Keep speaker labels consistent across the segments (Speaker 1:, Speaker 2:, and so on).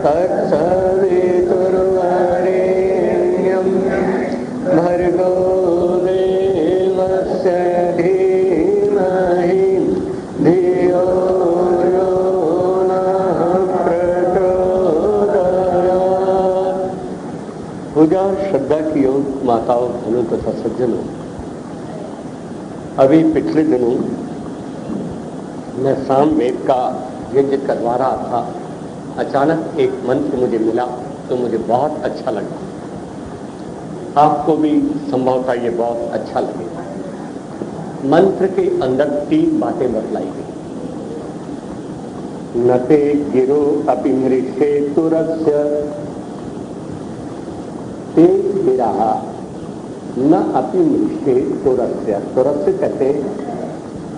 Speaker 1: तत्सवितुर्वरेण्यं भर्गो देवस्य धीमहि धियो यो नः प्रचोदयात्। पूजा और श्रद्धा की योग माताओं, बहनों तथा सज्जनों, अभी पिछले दिनों मैं सामवेद का यज्ञ करवा रहा था। अचानक एक मंत्र मुझे मिला तो मुझे बहुत अच्छा लगा। आपको भी संभवतः ये बहुत अच्छा लगेगा। मंत्र के अंदर 3 बातें बतलाई गई। न ते गिरो अपि मृषे तुरस्य ते गिरा न अपि मृषे तुरस्य। तुरस्य कहते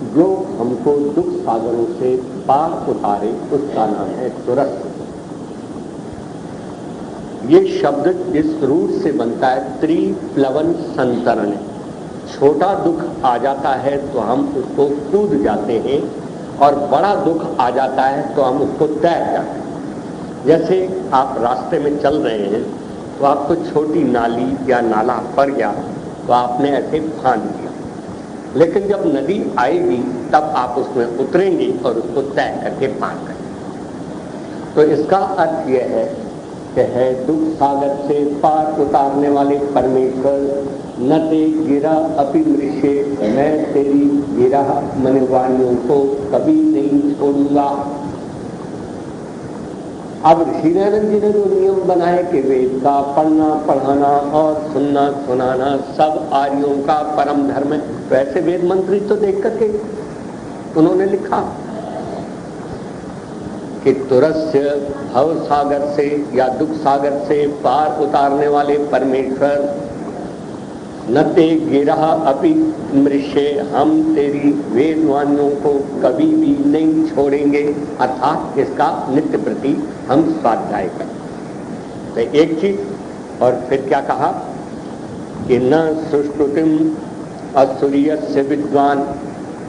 Speaker 1: जो हमको दुख सागरों से पार उतारे, उसका नाम है तुरस्य। ये शब्द इस रूट से बनता है त्रिप्लवन संतरण। छोटा दुख आ जाता है तो हम उसको कूद जाते हैं, और बड़ा दुख आ जाता है तो हम उसको तैर जाते हैं। जैसे आप रास्ते में चल रहे हैं तो आपको छोटी नाली या नाला पड़ गया तो आपने ऐसे फांद दिया, लेकिन जब नदी आएगी तब आप उसमें उतरेंगे और उसको तय करके पार करेंगे। तो इसका अर्थ यह है कि है दुख सागर से पार उतारने वाले परमेश्वर। न ते गिरा अपि मृषे, मैं तेरी गिरा मन वाणियों को कभी नहीं छोड़ूंगा। अब ऋषि नारायण जी ने जो नियम बनाए कि वेद का पढ़ना पढ़ाना और सुनना सुनाना सब आर्यों का परम धर्म है, वैसे वेद मंत्री तो देख करके उन्होंने लिखा कि तुरस्य भव सागर से या दुख सागर से पार उतारने वाले परमेश्वर। न ते गिरा अपि मृषे, हम तेरी वेदवाणियों को कभी भी नहीं छोड़ेंगे। अर्थात इसका नित्य प्रति हम स्वाध्याय करें। तो एक चीज, और फिर क्या कहा कि न सुष्टुतिम असुरियस्य विद्वान,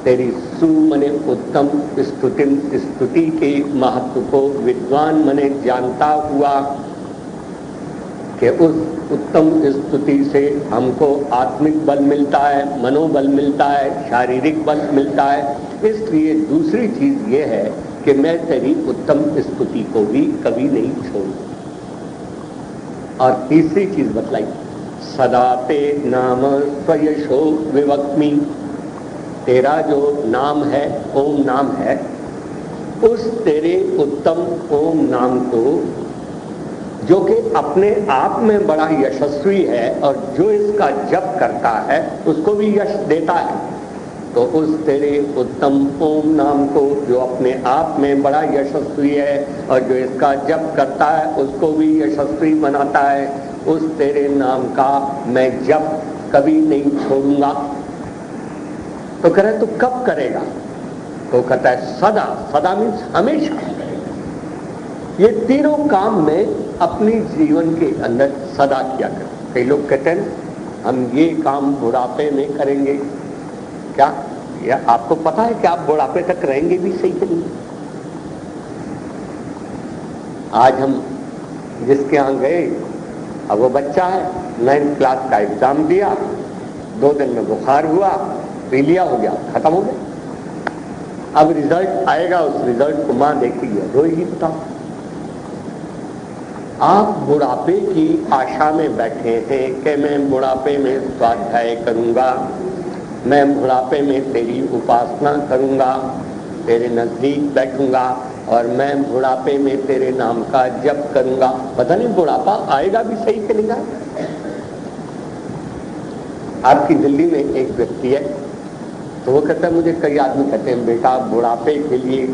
Speaker 1: तेरी सु मने उत्तम, स्तुतिम स्तुति के महत्व को विद्वान मने जानता हुआ कि उस उत्तम स्तुति से हमको आत्मिक बल मिलता है, मनोबल मिलता है, शारीरिक बल मिलता है। इसलिए दूसरी चीज ये है कि मैं तेरी उत्तम स्तुति को भी कभी नहीं छोड़ूं। और तीसरी चीज बतलाई, सदा ते नाम स्वयशो विवक्मि, तेरा जो नाम है, ओम नाम है, उस तेरे उत्तम ओम नाम को, जो कि अपने आप में बड़ा यशस्वी है और जो इसका जप करता है उसको भी यश देता है, तो उस तेरे उत्तम ओम नाम को, जो अपने आप में बड़ा यशस्वी है और जो इसका जप करता है उसको भी यशस्वी बनाता है, उस तेरे नाम का मैं जप कभी नहीं छोड़ूंगा। तो कह रहे तो कब करेगा? तो कहता है सदा। सदा मीन्स हमेशा। ये तीनों काम में अपनी जीवन के अंदर सदा किया करें। कई लोग कहते हैं हम ये काम बुढ़ापे में करेंगे। क्या या आपको पता है कि आप बुढ़ापे तक रहेंगे भी सही कि नहीं? आज हम जिसके यहाँ गए, अब वो बच्चा है, 9th क्लास का एग्जाम दिया, 2 दिन में बुखार हुआ, पी लिया, हो गया, खत्म हो गया। अब रिजल्ट आएगा, उस रिजल्ट को मां देखेगी, रोएगी। बताओ, आप बुढ़ापे की आशा में बैठे हैं कि मैं बुढ़ापे में स्वाध्याय करूंगा, मैं बुढ़ापे में तेरी उपासना करूंगा, तेरे नजदीक बैठूंगा और मैं बुढ़ापे में तेरे नाम का जप करूंगा। पता नहीं बुढ़ापा आएगा भी सही कि नहीं आएगा। आपकी दिल्ली में एक व्यक्ति है, तो वो कहता है, मुझे कई आदमी कहते हैं बेटा बुढ़ापे के लिए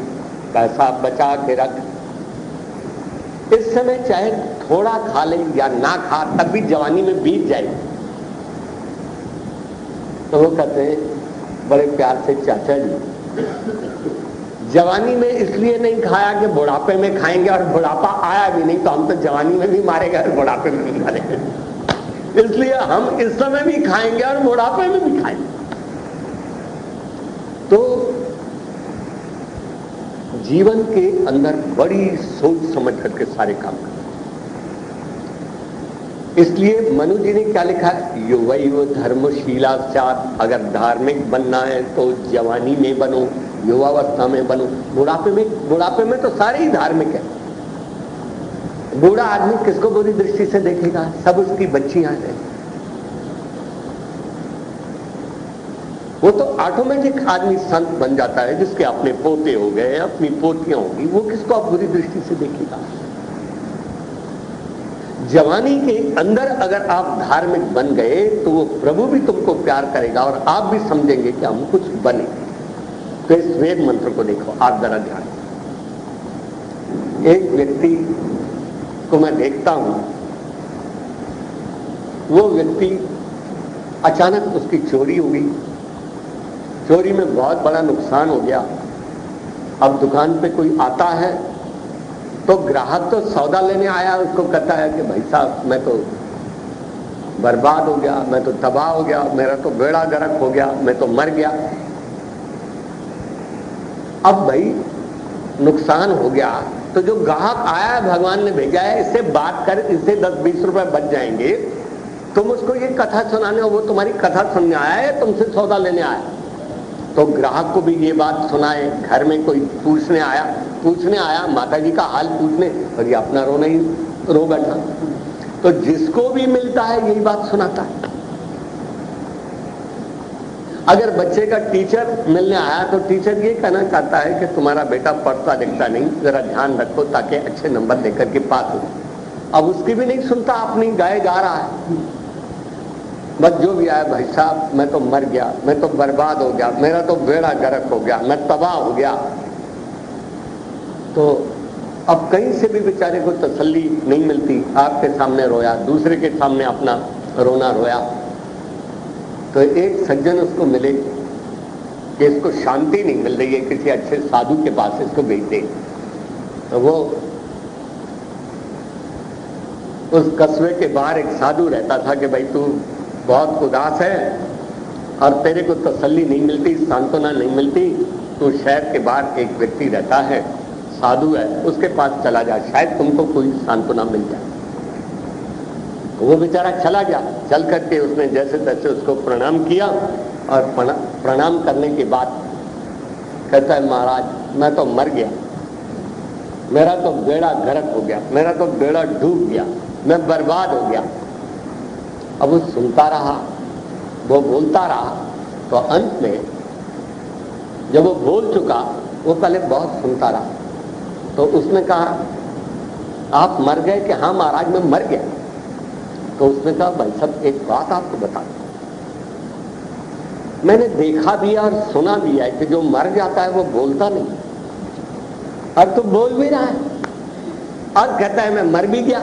Speaker 1: पैसा बचा के रख, इस समय चाहे थोड़ा खा ले या ना खा तब भी जवानी में बीत जाएगी। तो वो कहते हैं बड़े प्यार से, चाचा जी जवानी में इसलिए नहीं खाया कि बुढ़ापे में खाएंगे, और बुढ़ापा आया भी नहीं तो हम तो जवानी में भी मारे गए और बुढ़ापे में भी मारे गए, इसलिए हम इस समय भी खाएंगे और बुढ़ापे में भी खाएंगे। तो जीवन के अंदर बड़ी सोच समझ करके सारे काम करते। इसलिए मनु जी ने क्या लिखा है, युवैव धर्मशीला स्यात्, अगर धार्मिक बनना है तो जवानी में बनो, युवावस्था में बनो। बुढ़ापे में तो सारे ही धार्मिक है। बूढ़ा आदमी किसको बुरी दृष्टि से देखेगा, सब उसकी बच्चियां हैं। वो तो ऑटोमेटिक आदमी संत बन जाता है, जिसके अपने पोते हो गए, अपनी पोतियां होगी, वो किसको आप बुरी दृष्टि से देखेगा। जवानी के अंदर अगर आप धार्मिक बन गए तो वो प्रभु भी तुमको प्यार करेगा और आप भी समझेंगे कि हम कुछ बने। तो इस वेद मंत्र को देखो आप जरा ध्यान। एक व्यक्ति को मैं देखता हूं, वो व्यक्ति अचानक उसकी चोरी हो गई, चोरी में बहुत बड़ा नुकसान हो गया। अब दुकान पे कोई आता है तो ग्राहक तो सौदा लेने आया, उसको कहता है कि भाई साहब मैं तो बर्बाद हो गया, मैं तो तबाह हो गया, मेरा तो बेड़ा गर्क हो गया, मैं तो मर गया। अब भाई नुकसान हो गया तो जो ग्राहक आया है भगवान ने भेजा है, इससे बात कर, इससे 10-20 रुपए बच जाएंगे। तुम उसको ये कथा सुनाने, वो तुम्हारी कथा सुनने आया है, तुमसे सौदा लेने आया। तो ग्राहक को भी ये बात सुनाए। घर में कोई पूछने आया माता जी का हाल पूछने, और ये अपना रोना ही रो बैठा। तो जिसको भी मिलता है यही बात सुनाता है। अगर बच्चे का टीचर मिलने आया तो टीचर ये कहना चाहता है कि तुम्हारा बेटा पढ़ता लिखता नहीं, जरा ध्यान रखो ताकि अच्छे नंबर लेकर के पास हो। अब उसकी भी नहीं सुनता, अपनी गाय गा रहा है। बस जो भी आया, भाई साहब मैं तो मर गया, मैं तो बर्बाद हो गया, मेरा तो बेड़ा गर्क हो गया, मैं तबाह हो गया। तो अब कहीं से भी बेचारे को तसल्ली नहीं मिलती। आपके सामने रोया, दूसरे के सामने अपना रोना रोया। तो एक सज्जन उसको मिले कि इसको शांति नहीं मिल रही है, किसी अच्छे साधु के पास इसको भेज दे। तो वो उस कस्बे के बाहर एक साधु रहता था कि भाई तू बहुत उदास है और तेरे को तसल्ली नहीं मिलती, सांत्वना नहीं मिलती, तो शहर के बाहर एक व्यक्ति रहता है, साधु है, उसके पास चला जा, शायद तुमको कोई सांत्वना मिल जाए। वो बेचारा चला गया। चल करके उसने जैसे तैसे उसको प्रणाम किया और प्रणाम करने के बाद कहता है, महाराज मैं तो मर गया, मेरा तो बेड़ा गर्क हो गया, मेरा तो बेड़ा डूब गया, मैं बर्बाद हो गया। अब वो सुनता रहा, वो बोलता रहा। तो अंत में जब वो बोल चुका, वो पहले बहुत सुनता रहा। तो उसने कहा आप मर गए कि हाँ महाराज मैं मर गया। तो उसने कहा भाई साहब एक बात आपको बता दूं, मैंने देखा भी है और सुना भी है कि जो मर जाता है वो बोलता नहीं, और तू बोल भी रहा है और कहता है मैं मर भी गया।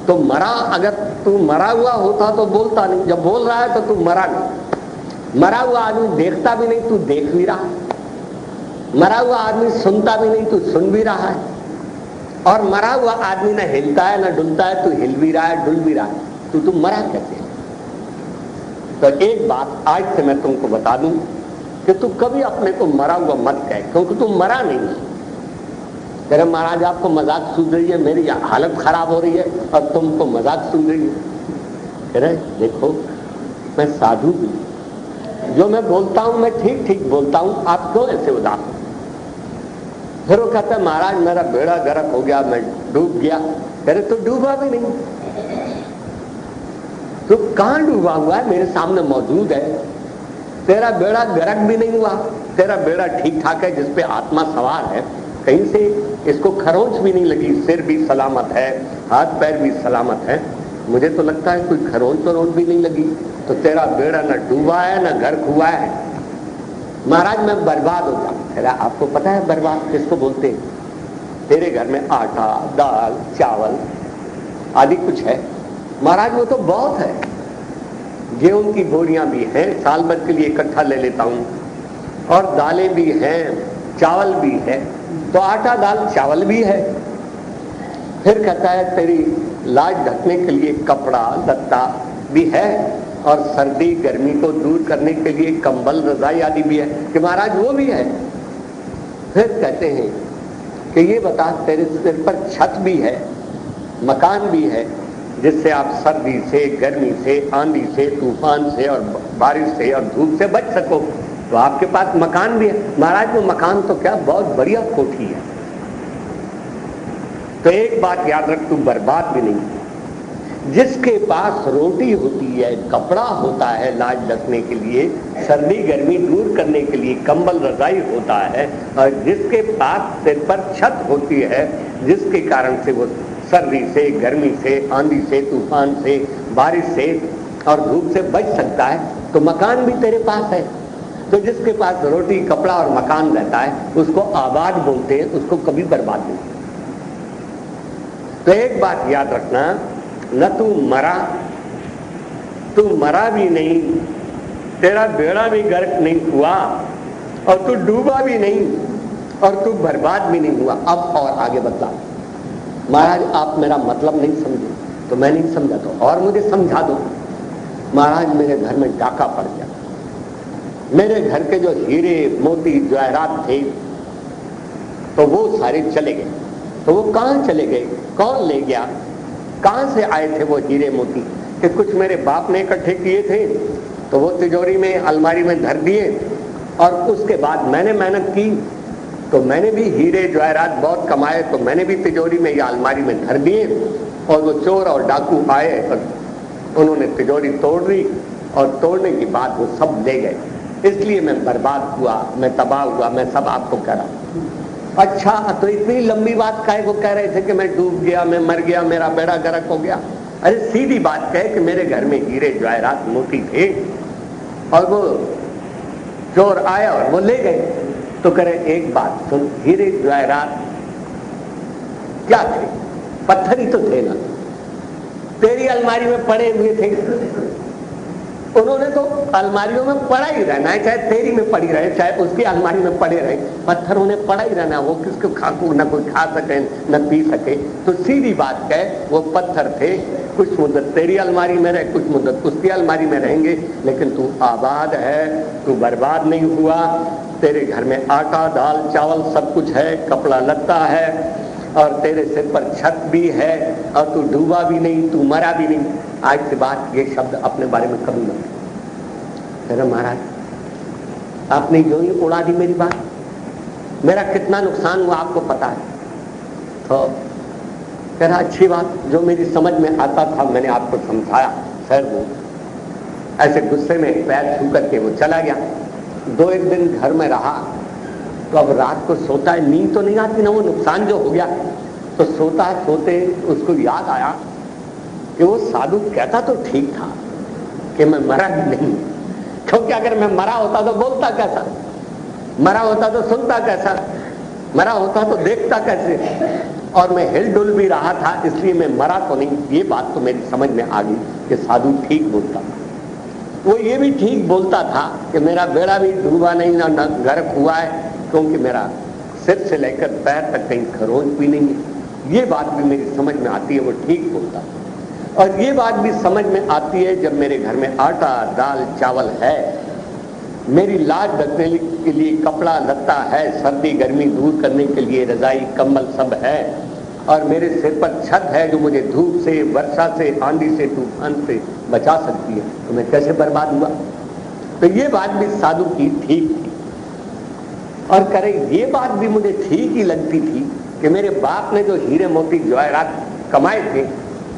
Speaker 1: तो मरा, अगर तू मरा हुआ होता तो बोलता नहीं, जब बोल रहा है तो तू मरा नहीं। मरा हुआ आदमी देखता भी नहीं, तू देख भी रहा है। मरा हुआ आदमी सुनता भी नहीं, तू सुन भी रहा है। और मरा हुआ आदमी न हिलता है न डुलता है, तू हिल भी रहा है, डुल भी रहा है। तू मरा कैसे? तो एक बात आज से मैं तुमको बता दूं कि तू कभी अपने को मरा हुआ मत कहे, क्योंकि तू मरा नहीं है। तेरे महाराज आपको मजाक सूझ रही है, मेरी हालत खराब हो रही है और तुमको मजाक सूझ रही है। कह रहे देखो मैं साधु भी, जो मैं बोलता हूं मैं ठीक ठीक बोलता हूं, आप क्यों ऐसे उदास? फिर वो कहता है महाराज मेरा बेड़ा गर्क हो गया, मैं डूब गया। कह रहे तो डूबा भी नहीं, तो कहां डूबा हुआ है? मेरे सामने मौजूद है। तेरा बेड़ा गर्क भी नहीं हुआ, तेरा बेड़ा ठीक ठाक है, जिसपे आत्मा सवार है, कहीं से इसको खरोंच भी नहीं लगी, सिर भी सलामत है, हाथ पैर भी सलामत है। मुझे तो लगता है कोई खरोंच भी नहीं लगी। तो तेरा बेड़ा न डूबा है न गर्क हुआ है। महाराज मैं बर्बाद हो जाऊं। आपको पता है बर्बाद किसको बोलते हैं? तेरे घर में आटा दाल चावल आदि कुछ है, महाराज वो तो बहुत है। गेहूं की बोरियां भी हैं, साल भर के लिए इकट्ठा ले लेता हूं, और दालें भी हैं, चावल भी है। तो आटा दाल चावल भी है। फिर कहता है तेरी लाज ढकने के लिए कपड़ा लत्ता भी है, और सर्दी गर्मी को दूर करने के लिए कंबल रजाई आदि भी है कि महाराज वो भी है। फिर कहते हैं कि ये बता, तेरे सिर पर छत भी है, मकान भी है, जिससे आप सर्दी से, गर्मी से, आंधी से, तूफान से और बारिश से और धूप से बच सको, तो आपके पास मकान भी है। महाराज वो मकान तो क्या, बहुत बढ़िया कोठी है। तो एक बात याद रख, तू बर्बाद भी नहीं। जिसके पास रोटी होती है, कपड़ा होता है लाज ढकने के लिए, सर्दी गर्मी दूर करने के लिए कंबल रजाई होता है, और जिसके पास सिर पर छत होती है, जिसके कारण से वो सर्दी से, गर्मी से, आंधी से, तूफान से, बारिश से और धूप से बच सकता है, तो मकान भी तेरे पास है। तो जिसके पास रोटी, कपड़ा और मकान रहता है, उसको आबाद बोलते हैं, उसको कभी बर्बाद नहीं। तो एक बात याद रखना, न तू मरा भी नहीं, तेरा बेड़ा भी गर्क नहीं हुआ, और तू डूबा भी नहीं, और तू बर्बाद भी नहीं हुआ। अब और आगे बतला। महाराज आप मेरा मतलब नहीं समझे, तो मैं नहीं समझा तो और मुझे समझा दो। महाराज मेरे घर में डाका पड़ गया, मेरे घर के जो हीरे मोती जवाहरात थे, तो वो सारे चले गए। तो वो कहाँ चले गए, कौन ले गया, कहाँ से आए थे वो हीरे मोती? कि कुछ मेरे बाप ने इकट्ठे किए थे, तो वो तिजोरी में, अलमारी में धर दिए, और उसके बाद मैंने मेहनत की, तो मैंने भी हीरे जवाहरात बहुत कमाए, तो मैंने भी तिजोरी में या अलमारी में धर दिए, और वो चोर और डाकू आए और उन्होंने तिजोरी तोड़ दी, और तोड़ने के बाद वो सब ले गए। इसलिए मैं बर्बाद हुआ, मैं तबाह हुआ, मैं सब आपको कह रहा हूं। अच्छा, तो इतनी लंबी बात काहे को कह रहे थे कि मैं डूब गया, मैं मर गया, मेरा बेड़ा गर्क हो गया? अरे सीधी बात कहे कि मेरे घर में हीरे जवाहरात मोती थे, और वो चोर आया और वो ले गए। तो करे एक बात सुन, हीरे जवाहरात क्या थे? पत्थर ही तो थे ना, तेरी अलमारी में पड़े हुए थे। उन्होंने तो अलमारियों में पड़ा ही रहना है, चाहे तेरी में पड़ी रहे, चाहे उसकी अलमारी में पड़े रहे, पत्थर उन्हें पड़ा ही रहना। वो किसको न कोई खा सके न पी सके। तो सीधी बात है, वो पत्थर थे, कुछ मुद्दत तेरी अलमारी में रहे, कुछ मुद्दत उसकी अलमारी में रहेंगे, लेकिन तू आबाद है, तू बर्बाद नहीं हुआ। तेरे घर में आटा, दाल, चावल सब कुछ है, कपड़ा लत्ता है, और तेरे सिर पर छत भी है, और तू डूबा भी नहीं, तू मरा भी नहीं। आज से बात, ये शब्द अपने बारे में कभी मत कह। महाराज आपने जो ही उड़ा दी मेरी बात, मेरा कितना नुकसान हुआ आपको पता है। तो कह रहा अच्छी बात, जो मेरी समझ में आता था मैंने आपको समझाया। सर वो ऐसे गुस्से में पैर छू करके वो चला गया। 2-1 दिन घर में रहा, तो अब रात को सोता है, नींद तो नहीं आती ना, वो नुकसान जो हो गया। तो सोता है, सोते उसको याद आया कि वो साधु कहता तो ठीक था कि मैं मरा भी नहीं, क्योंकि अगर मैं मरा होता तो बोलता कैसा, मरा होता तो सुनता कैसा, मरा होता तो देखता कैसे, और मैं हिलडुल भी रहा था, इसलिए मैं मरा तो नहीं। ये बात तो मेरी समझ में आ गई कि साधु ठीक बोलता था। वो ये भी ठीक बोलता था कि मेरा बेड़ा भी डूबा नहीं ना गर्क हुआ है, क्योंकि मेरा सिर से लेकर पैर तक कहीं खरोंच भी नहीं है। ये बात भी मेरी समझ में आती है, वो ठीक बोलता। और ये बात भी समझ में आती है जब मेरे घर में आटा, दाल, चावल है, मेरी लाज ढकने के लिए कपड़ा लत्ता है, सर्दी गर्मी दूर करने के लिए रजाई कंबल सब है, और मेरे सिर पर छत है जो मुझे धूप से, वर्षा से, आंधी से, तूफान से बचा सकती है, तो मैं कैसे बर्बाद हुआ? तो ये बात भी साधु की ठीक थी। और करे ये बात भी मुझे ठीक ही लगती थी कि मेरे बाप ने जो हीरे मोती जवाहरात कमाए थे,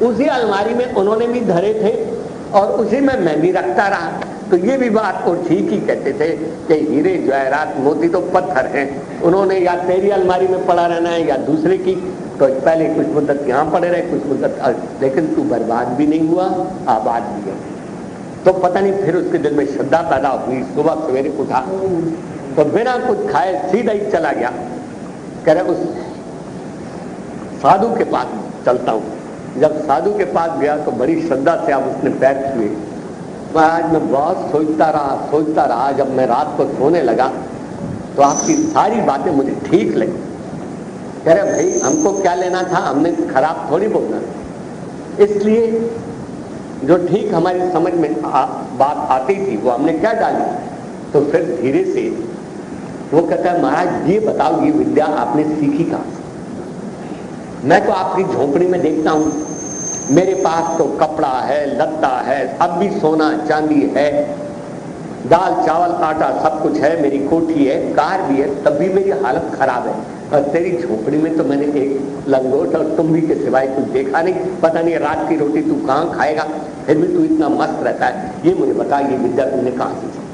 Speaker 1: उसी अलमारी में उन्होंने भी धरे थे, और उसी में मैं भी रखता रहा। तो ये भी बात को ठीक ही कहते थे कि हीरे जवाहरात मोती तो पत्थर हैं, उन्होंने या तेरी अलमारी में पड़ा रहना है या दूसरे की। तो पहले कुछ मुद्दत यहाँ पड़े रहे, कुछ मुद्दत, लेकिन तू बर्बाद भी नहीं हुआ, आबाद भी है। तो पता नहीं फिर उसके दिल में श्रद्धा पैदा हुई। सुबह सवेरे उठा तो बिना कुछ खाए सीधा ही चला गया, कह रहे उस साधु के पास चलता हूँ। जब साधु के पास गया तो बड़ी श्रद्धा से आप उसने पैर छुए। आज मैं बहुत सोचता रहा। जब मैं रात को सोने लगा तो आपकी सारी बातें मुझे ठीक लगी। कह रहे भाई हमको क्या लेना था, हमने खराब थोड़ी बोलना, इसलिए जो ठीक हमारी समझ में बात आती थी वो हमने क्या डाली। तो फिर धीरे से वो कहता है महाराज ये बताओ, ये विद्या आपने सीखी कहाँ से? मैं तो आपकी झोपड़ी में देखता हूं, मेरे पास तो कपड़ा है, लत्ता है, अब भी सोना चांदी है, दाल चावल आटा सब कुछ है, मेरी कोठी है, कार भी है, तब भी मेरी हालत खराब है। और तेरी झोपड़ी में तो मैंने एक लंगोट और तुम्बी के सिवाय कुछ देखा नहीं, पता नहीं रात की रोटी तू कहां खाएगा, फिर भी तू इतना मस्त रहता है। ये मुझे बता, ये विद्या तुमने कहां सीखी?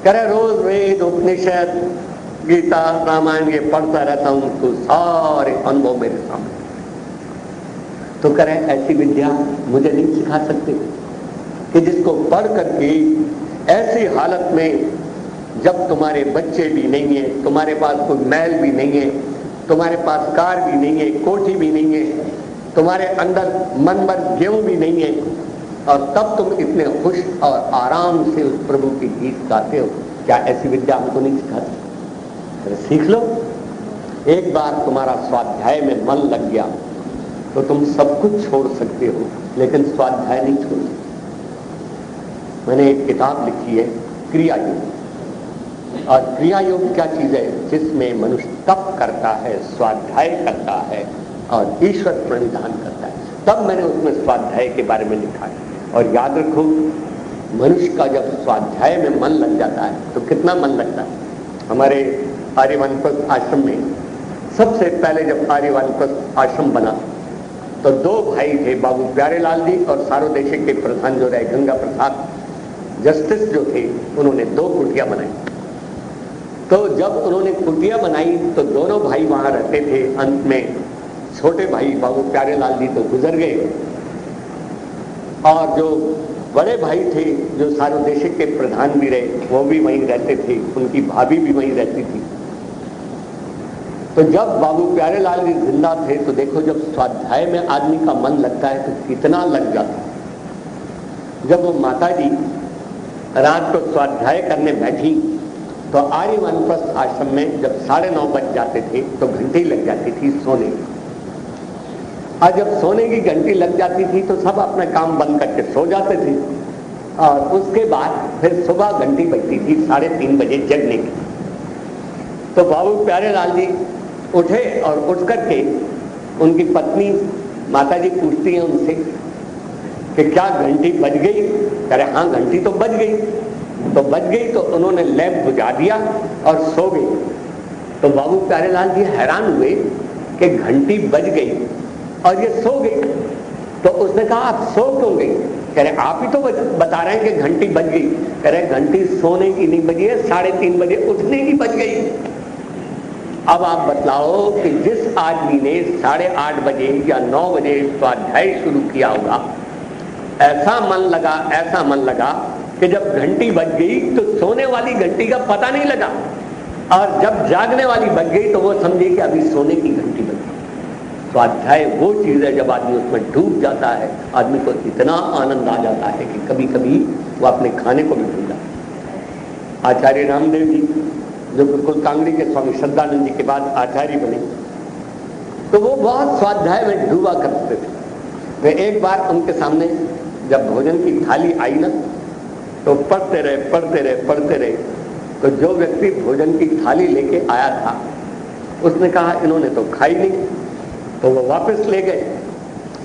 Speaker 1: करे रोज वेद उपनिषद गीता रामायण ये पढ़ता रहता हूं, तो सारे अनुभव मेरे सामने। तो करे ऐसी विद्या मुझे नहीं सिखा सकते कि जिसको पढ़ करके ऐसी हालत में, जब तुम्हारे बच्चे भी नहीं है, तुम्हारे पास कोई महल भी नहीं है, तुम्हारे पास कार भी नहीं है, कोठी भी नहीं है, तुम्हारे अंदर मन भर गेहूं भी नहीं है, और तब तुम इतने खुश और आराम से उस प्रभु की गीत गाते हो, क्या ऐसी विद्या हमको नहीं सिखाती? सीख लो। एक बार तुम्हारा स्वाध्याय में मन लग गया तो तुम सब कुछ छोड़ सकते हो, लेकिन स्वाध्याय नहीं छोड़ सकते। मैंने एक किताब लिखी है क्रिया योग, और क्रिया योग क्या चीज है? जिसमें मनुष्य तप करता है, स्वाध्याय करता है और ईश्वर प्रणिधान करता है। तब मैंने उसमें स्वाध्याय के बारे में लिखा है। और याद रखो, मनुष्य का जब स्वाध्याय में मन लग जाता है तो कितना मन लगता है। हमारे आर्यवानप्रस्थ आश्रम में सबसे पहले जब आर्यवानप्रस्थ आश्रम बना तो दो भाई थे, बाबू प्यारेलाल जी और सारोदेशी के प्रधान जो रहे गंगा प्रसाद जस्टिस जो थे, उन्होंने दो कुटिया बनाई। तो जब उन्होंने कुटिया बनाई तो दोनों भाई वहां रहते थे। अंत में छोटे भाई बाबू प्यारेलाल जी तो गुजर गए, और जो बड़े भाई थे जो सारोदेशी के प्रधान भी रहे, वो भी वहीं रहते थे, उनकी भाभी भी वहीं रहती थी। तो जब बाबू प्यारेलाल जी जिंदा थे तो देखो, जब स्वाध्याय में आदमी का मन लगता है तो कितना लग जाता है। जब वो माता जी रात को स्वाध्याय करने बैठी तो आर्यवानप्रस्थ आश्रम में जब 9:30 बज जाते थे तो घंटी लग जाती थी सोने की। और जब सोने की घंटी लग जाती थी तो सब अपना काम बंद करके सो जाते थे, और उसके बाद फिर सुबह घंटी बजती थी 3:30 बजे जगने की। तो बाबू प्यारेलाल जी उठे और उठ करके उनकी पत्नी माता जी पूछती हैं उनसे कि क्या घंटी बज गई? कह रहे हाँ घंटी तो बज गई। तो बज गई तो उन्होंने लैंप बुझा दिया और सो गई। तो बाबू प्यारेलाल जी हैरान हुए कि घंटी बज गई और ये सो गई। तो उसने कहा आप सो क्यों गई? कह रहे आप ही तो बता रहे हैं कि घंटी बज गई। कह रहे घंटी सोने की नहीं बजी है, 3:30 बजे उठने की बज गई। अब आप बतलाओ कि जिस आदमी ने 8:30 बजे या 9 बजे स्वाध्याय शुरू किया होगा, ऐसा मन लगा कि जब घंटी बज गई तो सोने वाली घंटी का पता नहीं लगा, और जब जागने वाली बज गई तो वो समझे कि अभी सोने की घंटी बज गई। स्वाध्याय वो चीज है, जब आदमी उसमें डूब जाता है, आदमी को इतना आनंद आ जाता है कि कभी कभी वो अपने खाने को भी भूल जाता है। आचार्य रामदेव जी जो बिल्कुल कांगड़ी के स्वामी श्रद्धानंद जी के बाद आचार्य बने, तो वो बहुत स्वाध्याय में डूबा करते थे। वे एक बार उनके सामने जब भोजन की थाली आई ना, तो पढ़ते रहे। तो जो व्यक्ति भोजन की थाली लेके आया था उसने कहा इन्होंने तो खाई नहीं, तो वो वापस ले गए।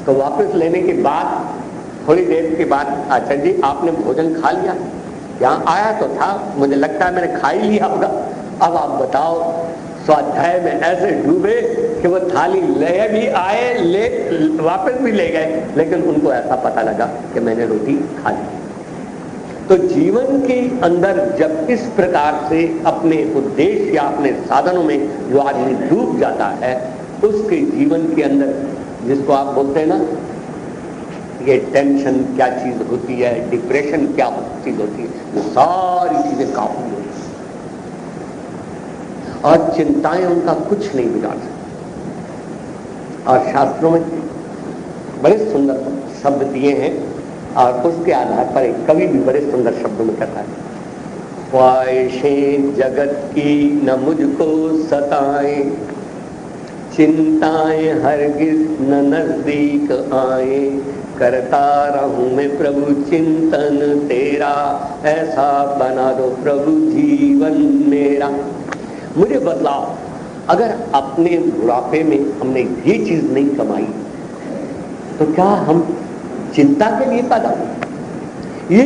Speaker 1: तो वापस लेने के बाद थोड़ी देर के बाद आचार्य जी आपने भोजन खा लिया? यहाँ आया तो था, मुझे लगता है मैंने खा ही लिया होगा। अब आप बताओ, स्वाध्याय में ऐसे डूबे कि वो थाली ले भी आए, वापस भी ले गए, लेकिन उनको ऐसा पता लगा कि मैंने रोटी खा ली। तो जीवन के अंदर जब इस प्रकार से अपने उद्देश्य या अपने साधनों में जो आदमी डूब जाता है, उसके जीवन के अंदर, जिसको आप बोलते हैं ना, ये टेंशन क्या चीज होती है, डिप्रेशन क्या चीज होती है, ये सारी चीजें काबू होती है, और चिंताएं उनका कुछ नहीं बिगाड़ सकती। और शास्त्रों में बड़े सुंदर शब्द दिए हैं, और उसके आधार पर एक कवि भी बड़े सुंदर शब्दों में कहता है, ख्वाहिशें जगत की न मुझको सताएं, चिंताएं हरगिज न नजदीक आए, करता रहूं मैं प्रभु चिंतन तेरा, ऐसा बना दो प्रभु जीवन मेरा। मुझे बतलाओ अगर अपने बुढ़ापे में हमने ये चीज नहीं कमाई तो क्या हम चिंता के लिए पैदा हुए? ये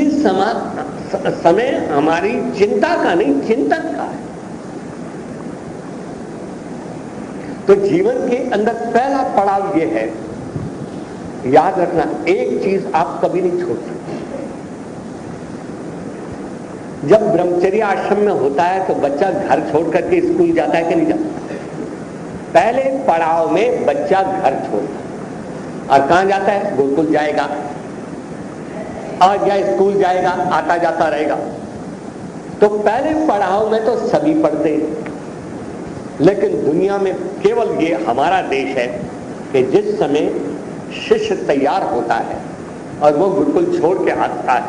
Speaker 1: समय हमारी चिंता का नहीं, चिंतन का है। तो जीवन के अंदर पहला पड़ाव ये है, याद रखना, एक चीज आप कभी नहीं छोड़ सकते। जब ब्रह्मचर्य आश्रम में होता है तो बच्चा घर छोड़ करके स्कूल जाता है कि नहीं जाता? पहले पड़ाव में बच्चा घर छोड़ता है और कहां जाता है? गुरुकुल जाएगा और या स्कूल जाएगा, आता जाता रहेगा। तो पहले पड़ाव में तो सभी पढ़ते हैं, लेकिन दुनिया में केवल ये हमारा देश है कि जिस समय शिष्य तैयार होता है और वो गुरुकुल छोड़ के आता है,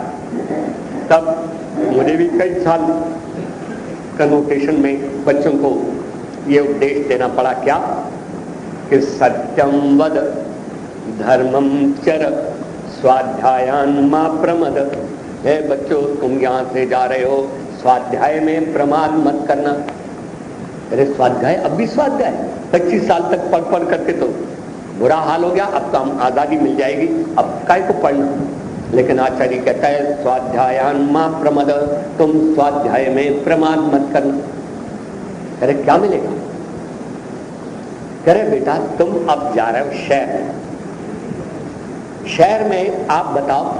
Speaker 1: तब मुझे भी कई साल कन्वोकेशन में बच्चों को ये उपदेश देना पड़ा, क्या कि सत्यम वद धर्मम चर स्वाध्यायान मा प्रमद। है बच्चों, तुम यहां से जा रहे हो, स्वाध्याय में प्रमाद मत करना। अरे स्वाध्याय, अब भी स्वाध्याय 25 साल तक पढ़ पढ़ करके तो बुरा हाल हो गया, अब तो हम आजादी मिल जाएगी, अब काय को पढ़ना। लेकिन आचार्य कहता है स्वाध्यायान मा प्रमद, तुम स्वाध्याय में प्रमाद मत करना। अरे क्या मिलेगा? करे बेटा तुम अब जा रहे हो शहर, शहर में आप बताओ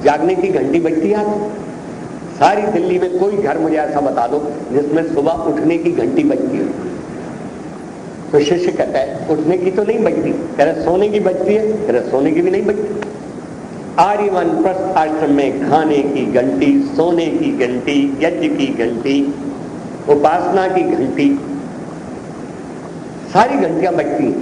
Speaker 1: जागने की घंटी बजती है? सारी दिल्ली में कोई घर मुझे ऐसा बता दो जिसमें सुबह उठने की घंटी बजती है। तो शिष्य कहता है उठने की तो नहीं बजती। कह रहे सोने की बजती है? कह रहे सोने की भी नहीं बजती। आर्यवानप्रस्थ आश्रम में खाने की घंटी, सोने की घंटी, यज्ञ की घंटी, उपासना की घंटी, सारी घंटियां बजती हैं,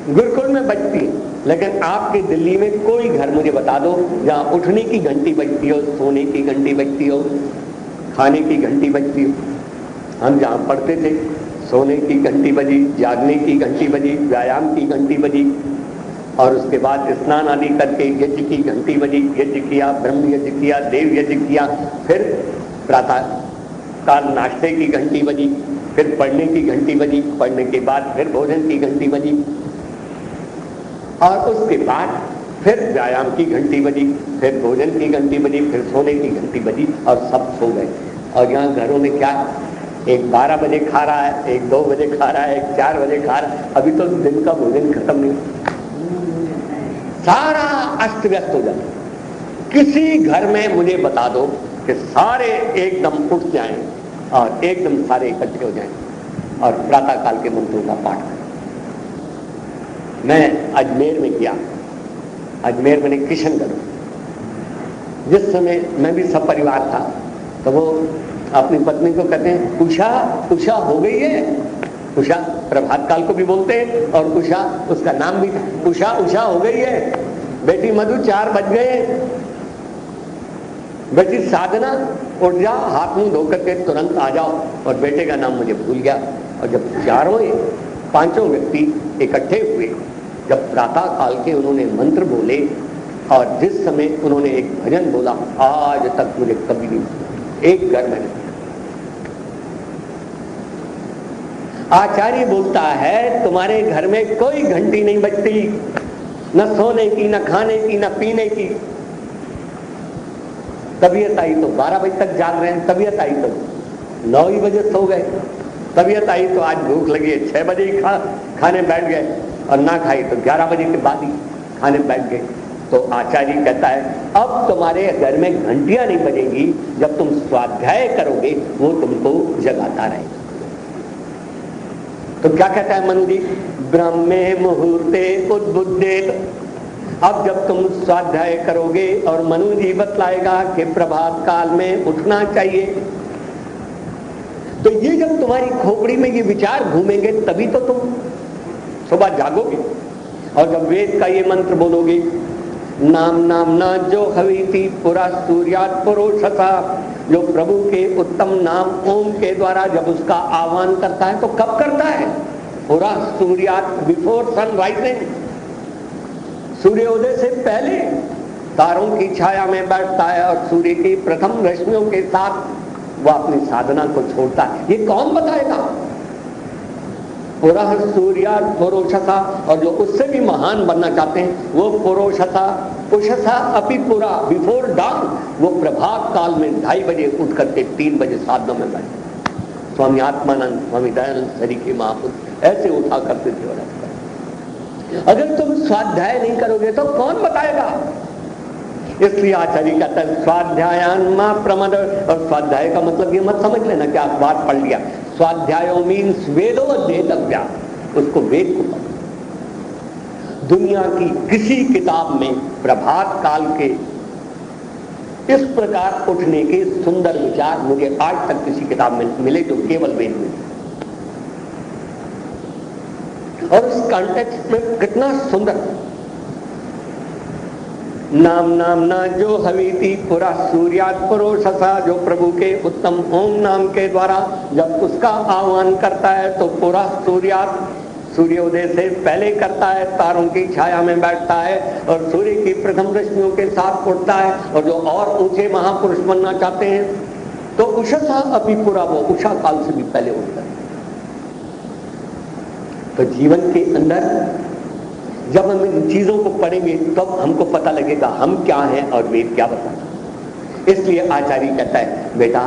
Speaker 1: गुरुकुल में बजती हैं। लेकिन आपकी दिल्ली में कोई घर मुझे बता दो जहां उठने की घंटी बजती हो, सोने की घंटी बजती हो, खाने की घंटी बजती हो। हम जहां पढ़ते थे सोने की घंटी बजी, जागने की घंटी बजी, व्यायाम की घंटी बजी, और उसके बाद स्नान आदि करके यज्ञ की घंटी बजी, यज्ञ किया, ब्रह्म यज्ञ किया, देव यज्ञ किया, फिर प्रातः काल नाश्ते की घंटी बजी, फिर पढ़ने की घंटी बजी, पढ़ने के बाद फिर भोजन की घंटी बजी, और उसके बाद फिर व्यायाम की घंटी बजी, फिर भोजन की घंटी बजी, फिर सोने की घंटी बजी, और सब सो गए। और यहाँ घरों में क्या है, एक 12 बजे खा रहा है, एक 2 बजे खा रहा है, एक 4 बजे खा रहा है, अभी तो दिन का भोजन खत्म नहीं, सारा अस्त व्यस्त हो जाता। किसी घर में मुझे बता दो कि सारे एकदम उठ जाएं और एकदम सारे इकट्ठे हो जाएं और प्रातः काल के मंत्रों का पाठ करें। मैं अजमेर में गया, अजमेर मैंने किशनगढ़, जिस समय मैं भी सब परिवार था, तो वो अपनी पत्नी को कहते हैं उषा, उषा हो गई है। उषा प्रभात काल को भी बोलते हैं, और उषा उसका नाम भी, उषा उषा हो गई है, बेटी मधु 4 बज गए, बेटी साधना उठ जाओ, हाथ मुंह धो करके तुरंत आ जाओ। और बेटे का नाम मुझे भूल गया। और जब चारों 5 व्यक्ति इकट्ठे हुए, जब प्रातः काल के उन्होंने मंत्र बोले और जिस समय उन्होंने एक भजन बोला, आज तक मुझे कभी नहीं, एक घर में नहीं। आचार्य बोलता है तुम्हारे घर में कोई घंटी नहीं बजती, न सोने की, न खाने की, न पीने की। तबीयत आई तो 12 बजे तक जाग रहे हैं, तबीयत आई तो 9 ही बजे सो गए, तबीयत आई तो आज भूख लगी है 6 बजे ही खाने बैठ गए, और ना खाई तो 11 बजे के बाद ही खाने बैठ गए। तो आचार्य कहता है अब तुम्हारे घर में घंटियां नहीं बजेगी, जब तुम स्वाध्याय करोगे वो तुमको जगाता रहेगा। तो क्या कहता है मनु जी, ब्रह्मे मुहूर्ते उद्बुद्धे। अब जब तुम स्वाध्याय करोगे, और मनु जी बतलाएगा कि प्रभात काल में उठना चाहिए, तो ये जब तुम्हारी खोपड़ी में ये विचार घूमेंगे तभी तो तुम सुबह जागोगे। और जब वेद का ये मंत्र बोलोगे, नाम नामना जो हवीति पुरा सूर्यात पुरोषसा, जो प्रभु के उत्तम नाम ओम के द्वारा जब उसका आह्वान करता है, तो कब करता है? पुरा सूर्यात, बिफोर सन राइजिंग, सूर्योदय से पहले तारों की छाया में बैठता है और सूर्य की प्रथम रश्मियों के साथ वह अपनी साधना को छोड़ता है। ये कौन बताएगा? पुरः सूर्यात् पुरोषसा, और जो उससे भी महान बनना चाहते हैं वो पुरोषसा उषसा अपि पुरा, बिफोर डॉन वो प्रभात काल में 2:30 बजे उठ करके 3 बजे साधनों में बैठे। स्वामी आत्मानंद, स्वामी दयानंद सरी के महापुरुष ऐसे उठा करते थे। और अगर तुम स्वाध्याय नहीं करोगे तो कौन बताएगा? इसलिए आचार्य कहता है स्वाध्यायान मा प्रमद। और स्वाध्याय का मतलब ये मत समझ लेना कि अखबार पढ़ लिया। स्वाध्यायो मीन्स वेदो अध्येतव्या, उसको वेद को पढ़ो। दुनिया की किसी किताब में प्रभात काल के इस प्रकार उठने के सुंदर विचार मुझे आज तक किसी किताब में मिले जो केवल वेद में। और उस कॉन्टेक्स्ट में कितना सुंदर, नाम नाम ना जो हवीति पुरा सूर्यात पुरोषसा, जो प्रभु के उत्तम ओम नाम के द्वारा जब उसका आह्वान करता है तो पूरा सूर्यात, सूर्योदय से पहले करता है, तारों की छाया में बैठता है और सूर्य की प्रथम रश्मियों के साथ उठता है। और जो और ऊंचे महापुरुष बनना चाहते हैं तो उषसा अपि पुरा, वो उषा काल से भी पहले उठता है। तो जीवन के अंदर जब हम इन चीजों को पढ़ेंगे तब हमको पता लगेगा हम क्या हैं और वेद क्या बताता। इसलिए आचार्य कहता है बेटा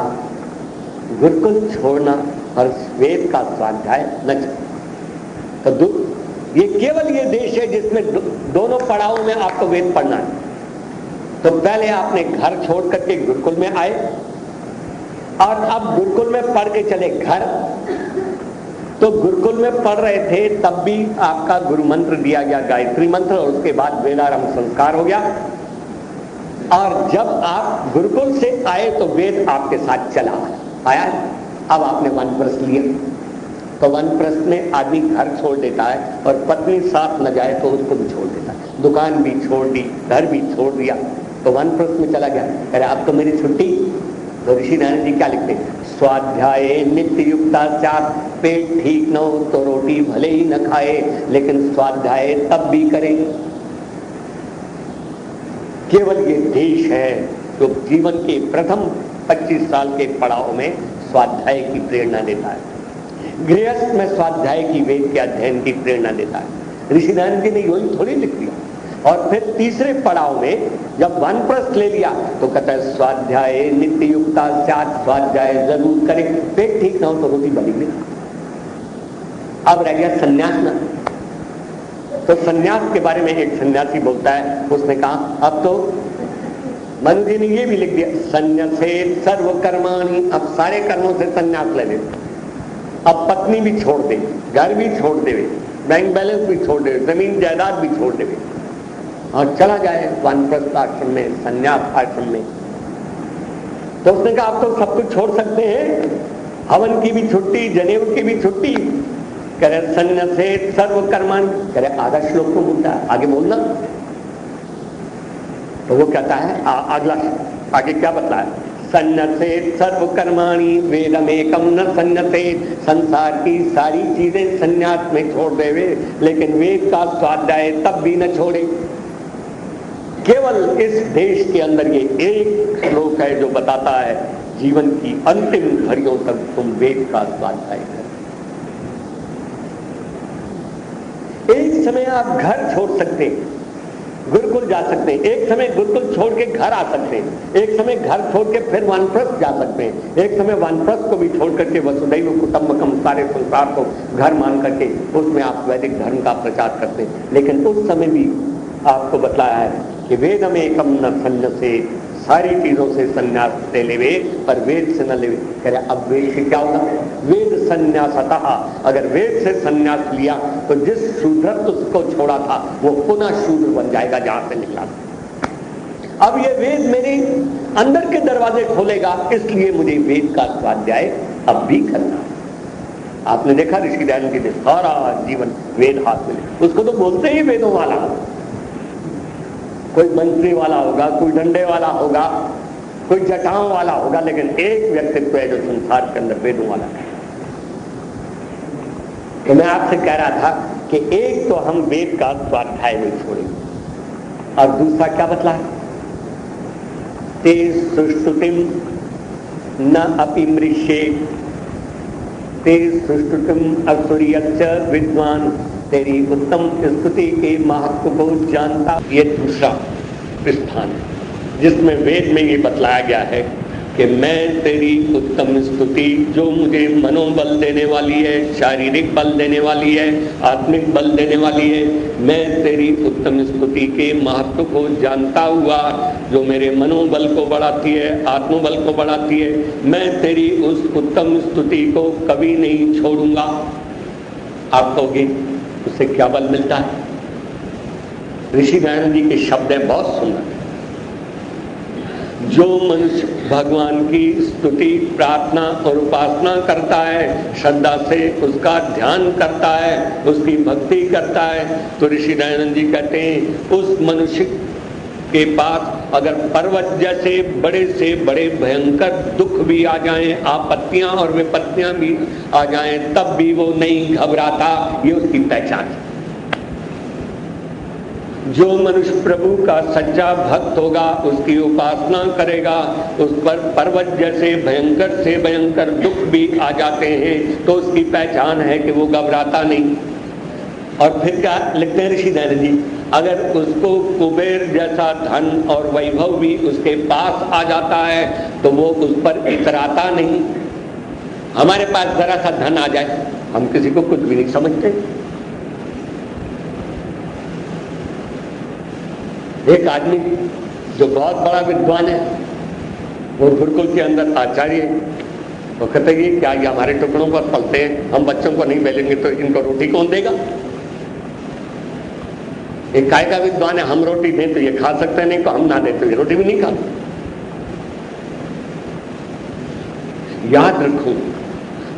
Speaker 1: गुरुकुल छोड़ना और वेद का स्वाध्याय न छोड़ना। तो ये केवल ये देश है जिसमें दोनों पड़ावों में आपको वेद पढ़ना है। तो पहले आपने घर छोड़ करके गुरुकुल में आए और अब गुरुकुल में पढ़ के चले घर। तो गुरुकुल में पढ़ रहे थे तब भी आपका गुरु मंत्र दिया गया, गायत्री मंत्र, और उसके बाद वेदारंभ संस्कार हो गया। और जब आप गुरुकुल से आए तो वेद आपके साथ चला आया। अब आपने वानप्रस्थ लिया तो वानप्रस्थ में आदमी घर छोड़ देता है और पत्नी साथ न जाए तो उसको भी छोड़ देता है, दुकान भी छोड़ दी, घर भी छोड़ दिया, तो वानप्रस्थ में चला गया। अरे अब तो मेरी छुट्टी। तो ऋषि नारायण जी क्या लिखते हैं, स्वाध्याय नित्य युक्ता स्यात्, पेट ठीक न हो तो रोटी भले ही न खाए लेकिन स्वाध्याय तब भी करे। केवल ये देश है जो जीवन के प्रथम 25 साल के पड़ाव में स्वाध्याय की प्रेरणा देता है। गृहस्थ में स्वाध्याय की, वेद के अध्ययन की प्रेरणा देता है। ऋषि नारायण जी ने यही थोड़ी लिख दिया। और फिर तीसरे पड़ाव में जब वानप्रस्थ ले लिया तो कहता है स्वाध्याय नित्य युक्ता स्यात्, स्वाध्याय जरूर करे, पेट ठीक ना हो तो रोटी भली नहीं। अब रह गया संन्यास ना। तो संन्यास के बारे में एक सन्यासी बोलता है, उसने कहा अब तो मनु जी ने ये भी लिख दिया संन्यासेत सर्व कर्माणि, अब सारे कर्मों से संन्यास ले ले। अब पत्नी भी छोड़ दे, घर भी छोड़ दे, बैंक बैलेंस भी छोड़ दे, जमीन जायदाद भी छोड़ दे और चला जाए वानप्रस्थ आश्रम में, संन्यास आश्रम में। तो उसने कहा आप तो सब कुछ छोड़ सकते हैं, हवन की भी छुट्टी, जनेऊ की भी छुट्टी। कह रहे संन्यासेत सर्व कर्माणि, कह रहे आधा श्लोक को बोलता है, आगे बोलना। तो वो कहता है अगला आगे क्या बतलाया, संन्यासेत सर्व कर्माणि वेदमेकम न संन्यासेत, संसार की सारी चीजें संन्यास में छोड़ देवे लेकिन वेद का स्वाध्याय तब भी न छोड़े। केवल इस देश के अंदर ये एक श्लोक है जो बताता है जीवन की अंतिम घड़ियों तक तुम वेद का स्वाध्याय करो। एक समय आप घर छोड़ सकते हैं, गुरुकुल जा सकते हैं, एक समय गुरुकुल छोड़ के घर आ सकते हैं, एक समय घर छोड़ के फिर वानप्रस्थ जा सकते हैं, एक समय वानप्रस्थ को भी छोड़ करके वसुधैव कुटुंबकम सारे संसार को घर मान करके उसमें आप वैदिक धर्म का प्रचार करते हैं। लेकिन उस समय भी आपको बतलाया है कि वेद में एकम न संन्यासे, सारी चीजों से संन्यास ले लेवे पर वेद से न लेवे। कह रहे अब वेद से क्या होगा, वेद संन्यासतः, अगर वेद से संन्यास लिया तो जिस शूद्रत्व को छोड़ा था वो पुनः शूद्र बन जाएगा जहां से निकला। अब ये वेद मेरे अंदर के दरवाजे खोलेगा, इसलिए मुझे वेद का स्वाध्याय अब भी करना। आपने देखा ऋषि दयानंद जी ने सारा जीवन वेद हाथ में, उसको तो बोलते ही वेदों वाला। कोई मंत्री वाला होगा, कोई डंडे वाला होगा, कोई जटाओं वाला होगा, लेकिन एक व्यक्तित्व है जो संसार के अंदर वेदों वाला है। तो मैं आपसे कह रहा था कि एक तो हम वेद का स्वाध्याय नहीं छोड़ेंगे और दूसरा क्या बतला है, ते सुश्रुतिम न अपि मृष्ये, ते सुष्टुतम असुरियच्च विद्वान, तेरी उत्तम स्तुति के महत्व को जानता। ये दूसरा स्थान है जिसमें वेद में ये बतलाया गया है कि मैं तेरी उत्तम स्तुति, जो मुझे मनोबल देने वाली है, शारीरिक बल देने वाली है, आत्मिक बल देने वाली है, मैं तेरी उत्तम स्तुति के महत्व को जानता हुआ, जो मेरे मनोबल को बढ़ाती है, आत्मबल को बढ़ाती है, मैं तेरी उस उत्तम स्तुति को कभी नहीं छोड़ूंगा। आप कहोगे उससे क्या बल मिलता है? ऋषि दयानंद जी के शब्द हैं, बहुत सुंदर। जो मनुष्य भगवान की स्तुति, प्रार्थना और उपासना करता है, श्रद्धा से उसका ध्यान करता है, उसकी भक्ति करता है, तो ऋषि दयानंद जी कहते हैं उस मनुष्य के पास अगर पर्वत जैसे बड़े से बड़े भयंकर दुख भी आ जाएं, आपत्तियां और विपत्तियां भी आ जाएं, तब भी वो नहीं घबराता। ये उसकी पहचान है। जो मनुष्य प्रभु का सच्चा भक्त होगा, उसकी उपासना करेगा, उस पर पर्वत जैसे भयंकर से भयंकर दुख भी आ जाते हैं, तो उसकी पहचान है कि वो घबराता नहीं। और फिर क्या लिखते हैं ऋषि दयानंद जी, अगर उसको कुबेर जैसा धन और वैभव भी उसके पास आ जाता है तो वो उस पर इतराता नहीं। हमारे पास जरा सा धन आ जाए, हम किसी को कुछ भी नहीं समझते। एक आदमी जो बहुत बड़ा विद्वान है, वो गुरुकुल के अंदर आचार्य है, वो कहते हैं क्या ये हमारे टुकड़ों पर पलते हैं, हम बच्चों को नहीं बेलेंगे तो इनको रोटी कौन देगा? एक काय का विद्वान है, हम रोटी दें तो ये खा सकते हैं, नहीं तो हम ना दें तो ये रोटी भी नहीं खा। याद रखो,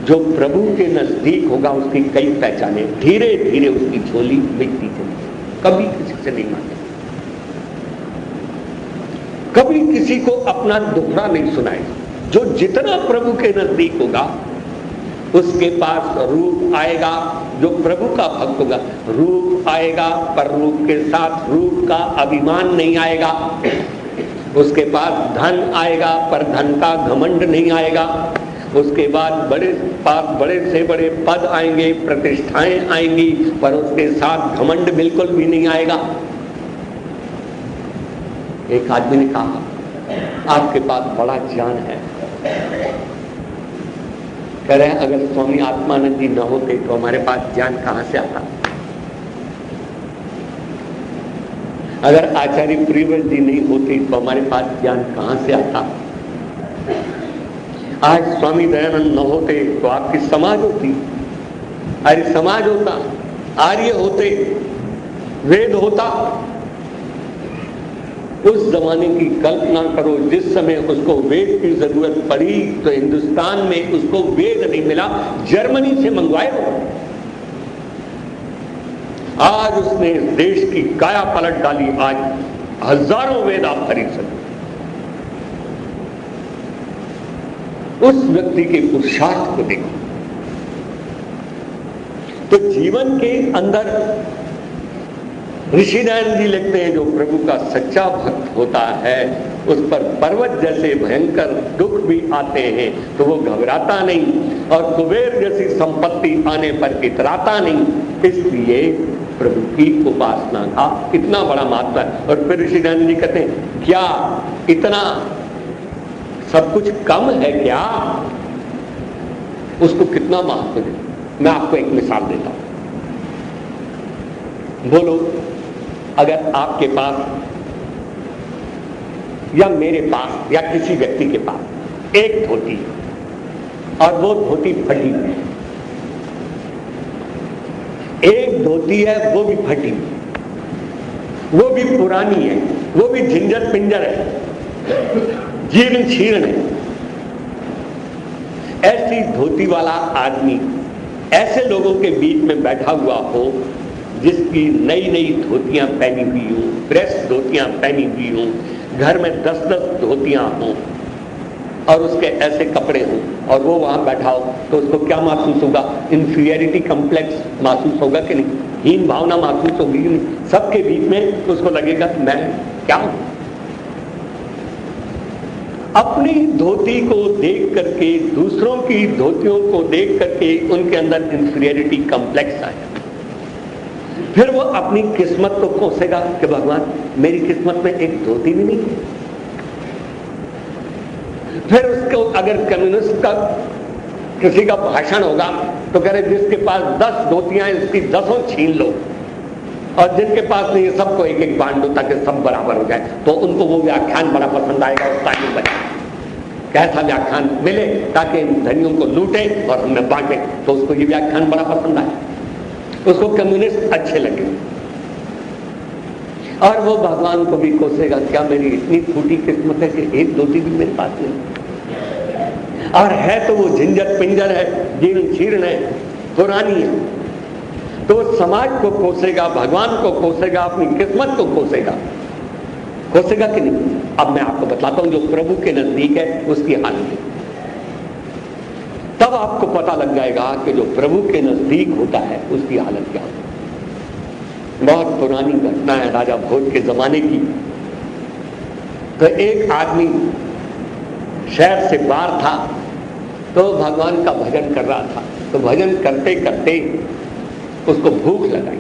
Speaker 1: जो प्रभु के नजदीक होगा उसकी कई पहचाने, धीरे धीरे उसकी झोली मिटती चली, कभी किसी से नहीं मांगे, कभी किसी को अपना दुखड़ा नहीं सुनाए। जो जितना प्रभु के नजदीक होगा उसके पास रूप आएगा। जो प्रभु का भक्त होगा, रूप आएगा, पर रूप के साथ रूप का अभिमान नहीं आएगा। उसके पास धन आएगा, पर धन का घमंड नहीं आएगा। उसके बाद बड़े से बड़े पद आएंगे, प्रतिष्ठाएं आएंगी, पर उसके साथ घमंड बिल्कुल भी नहीं आएगा। एक आदमी ने कहा आपके पास बड़ा ज्ञान है, कह रहे हैं अगर स्वामी आत्मानंद जी न होते तो हमारे पास ज्ञान कहां से आता? अगर आचार्य प्रियव्रत जी नहीं होते तो हमारे पास ज्ञान कहां से आता? आज स्वामी दयानंद न होते तो आपकी समाज होती, आर्य समाज होता, आर्य होते, वेद होता। उस जमाने की कल्पना करो जिस समय उसको वेद की जरूरत पड़ी तो हिंदुस्तान में उसको वेद नहीं मिला, जर्मनी से मंगवाए हो। आज उसने देश की काया पलट डाली, आज हजारों वेद आप खरीद सकते। उस व्यक्ति के पुरुषार्थ को देखो। तो जीवन के अंदर ऋषि दयानंद जी लिखते हैं जो प्रभु का सच्चा भक्त होता है उस पर पर्वत जैसे भयंकर दुख भी आते हैं तो वो घबराता नहीं, और कुबेर जैसी संपत्ति आने पर इतराता नहीं। इसलिए प्रभु की उपासना का कितना बड़ा महत्व है। और फिर ऋषि दयानंद जी कहते हैं क्या इतना सब कुछ कम है क्या? उसको कितना महत्व दे। मैं आपको एक मिसाल देता हूं। बोलो, अगर आपके पास या मेरे पास या किसी व्यक्ति के पास एक धोती और वो धोती फटी है, एक धोती है वो भी फटी, वो भी पुरानी है, वो भी झंझट पिंजर है, जीर्ण शीर्ण है। ऐसी धोती वाला आदमी ऐसे लोगों के बीच में बैठा हुआ हो जिसकी नई नई धोतियां पहनी हुई हो, प्रेस धोतियां पहनी हुई हो, घर में 10-10 धोतियां हों और उसके ऐसे कपड़े हों और वो वहां बैठा हो, तो उसको क्या महसूस होगा? इंफीरियरिटी कॉम्प्लेक्स महसूस होगा कि नहीं? हीन भावना महसूस होगी कि नहीं? सबके बीच में उसको लगेगा मैं क्या हूं। अपनी धोती को देख करके, दूसरों की धोतियों को देख करके उनके अंदर इंफीरियरिटी कॉम्प्लेक्स आया। फिर वो अपनी किस्मत को कोसेगा कि भगवान मेरी किस्मत में एक धोती भी नहीं है। फिर उसको अगर कम्युनिस्ट का किसी का भाषण होगा तो कह रहे जिसके पास 10 धोतियां हैं उसकी 10 छीन लो, और जिनके पास नहीं है सबको एक एक बांट दो ताकि सब बराबर हो जाए। तो उनको वो व्याख्यान बड़ा पसंद आएगा और ताली बजे कैसा व्याख्यान मिले ताकि धनियों को लूटे और हमें बांटे, तो उसको ये व्याख्यान बड़ा पसंद आए, उसको कम्युनिस्ट अच्छे लगे। और वो भगवान को भी कोसेगा, क्या मेरी इतनी फूटी किस्मत है कि एक धोती भी मेरे पास नहीं, और है तो वो झंझट पिंजर है, जीर्ण शीर्ण है, पुरानी है। तो वो समाज को कोसेगा, भगवान को कोसेगा, अपनी किस्मत को कोसेगा। कोसेगा कि नहीं? अब मैं आपको बताता हूं जो प्रभु के नजदीक है उसकी हालत है। तब आपको पता लग जाएगा कि जो प्रभु के नजदीक होता है उसकी हालत क्या होती है। बहुत पुरानी घटना है, राजा भोज के जमाने की। तो एक आदमी शहर से बाहर था, तो भगवान का भजन कर रहा था। तो भजन करते करते उसको भूख लगाई।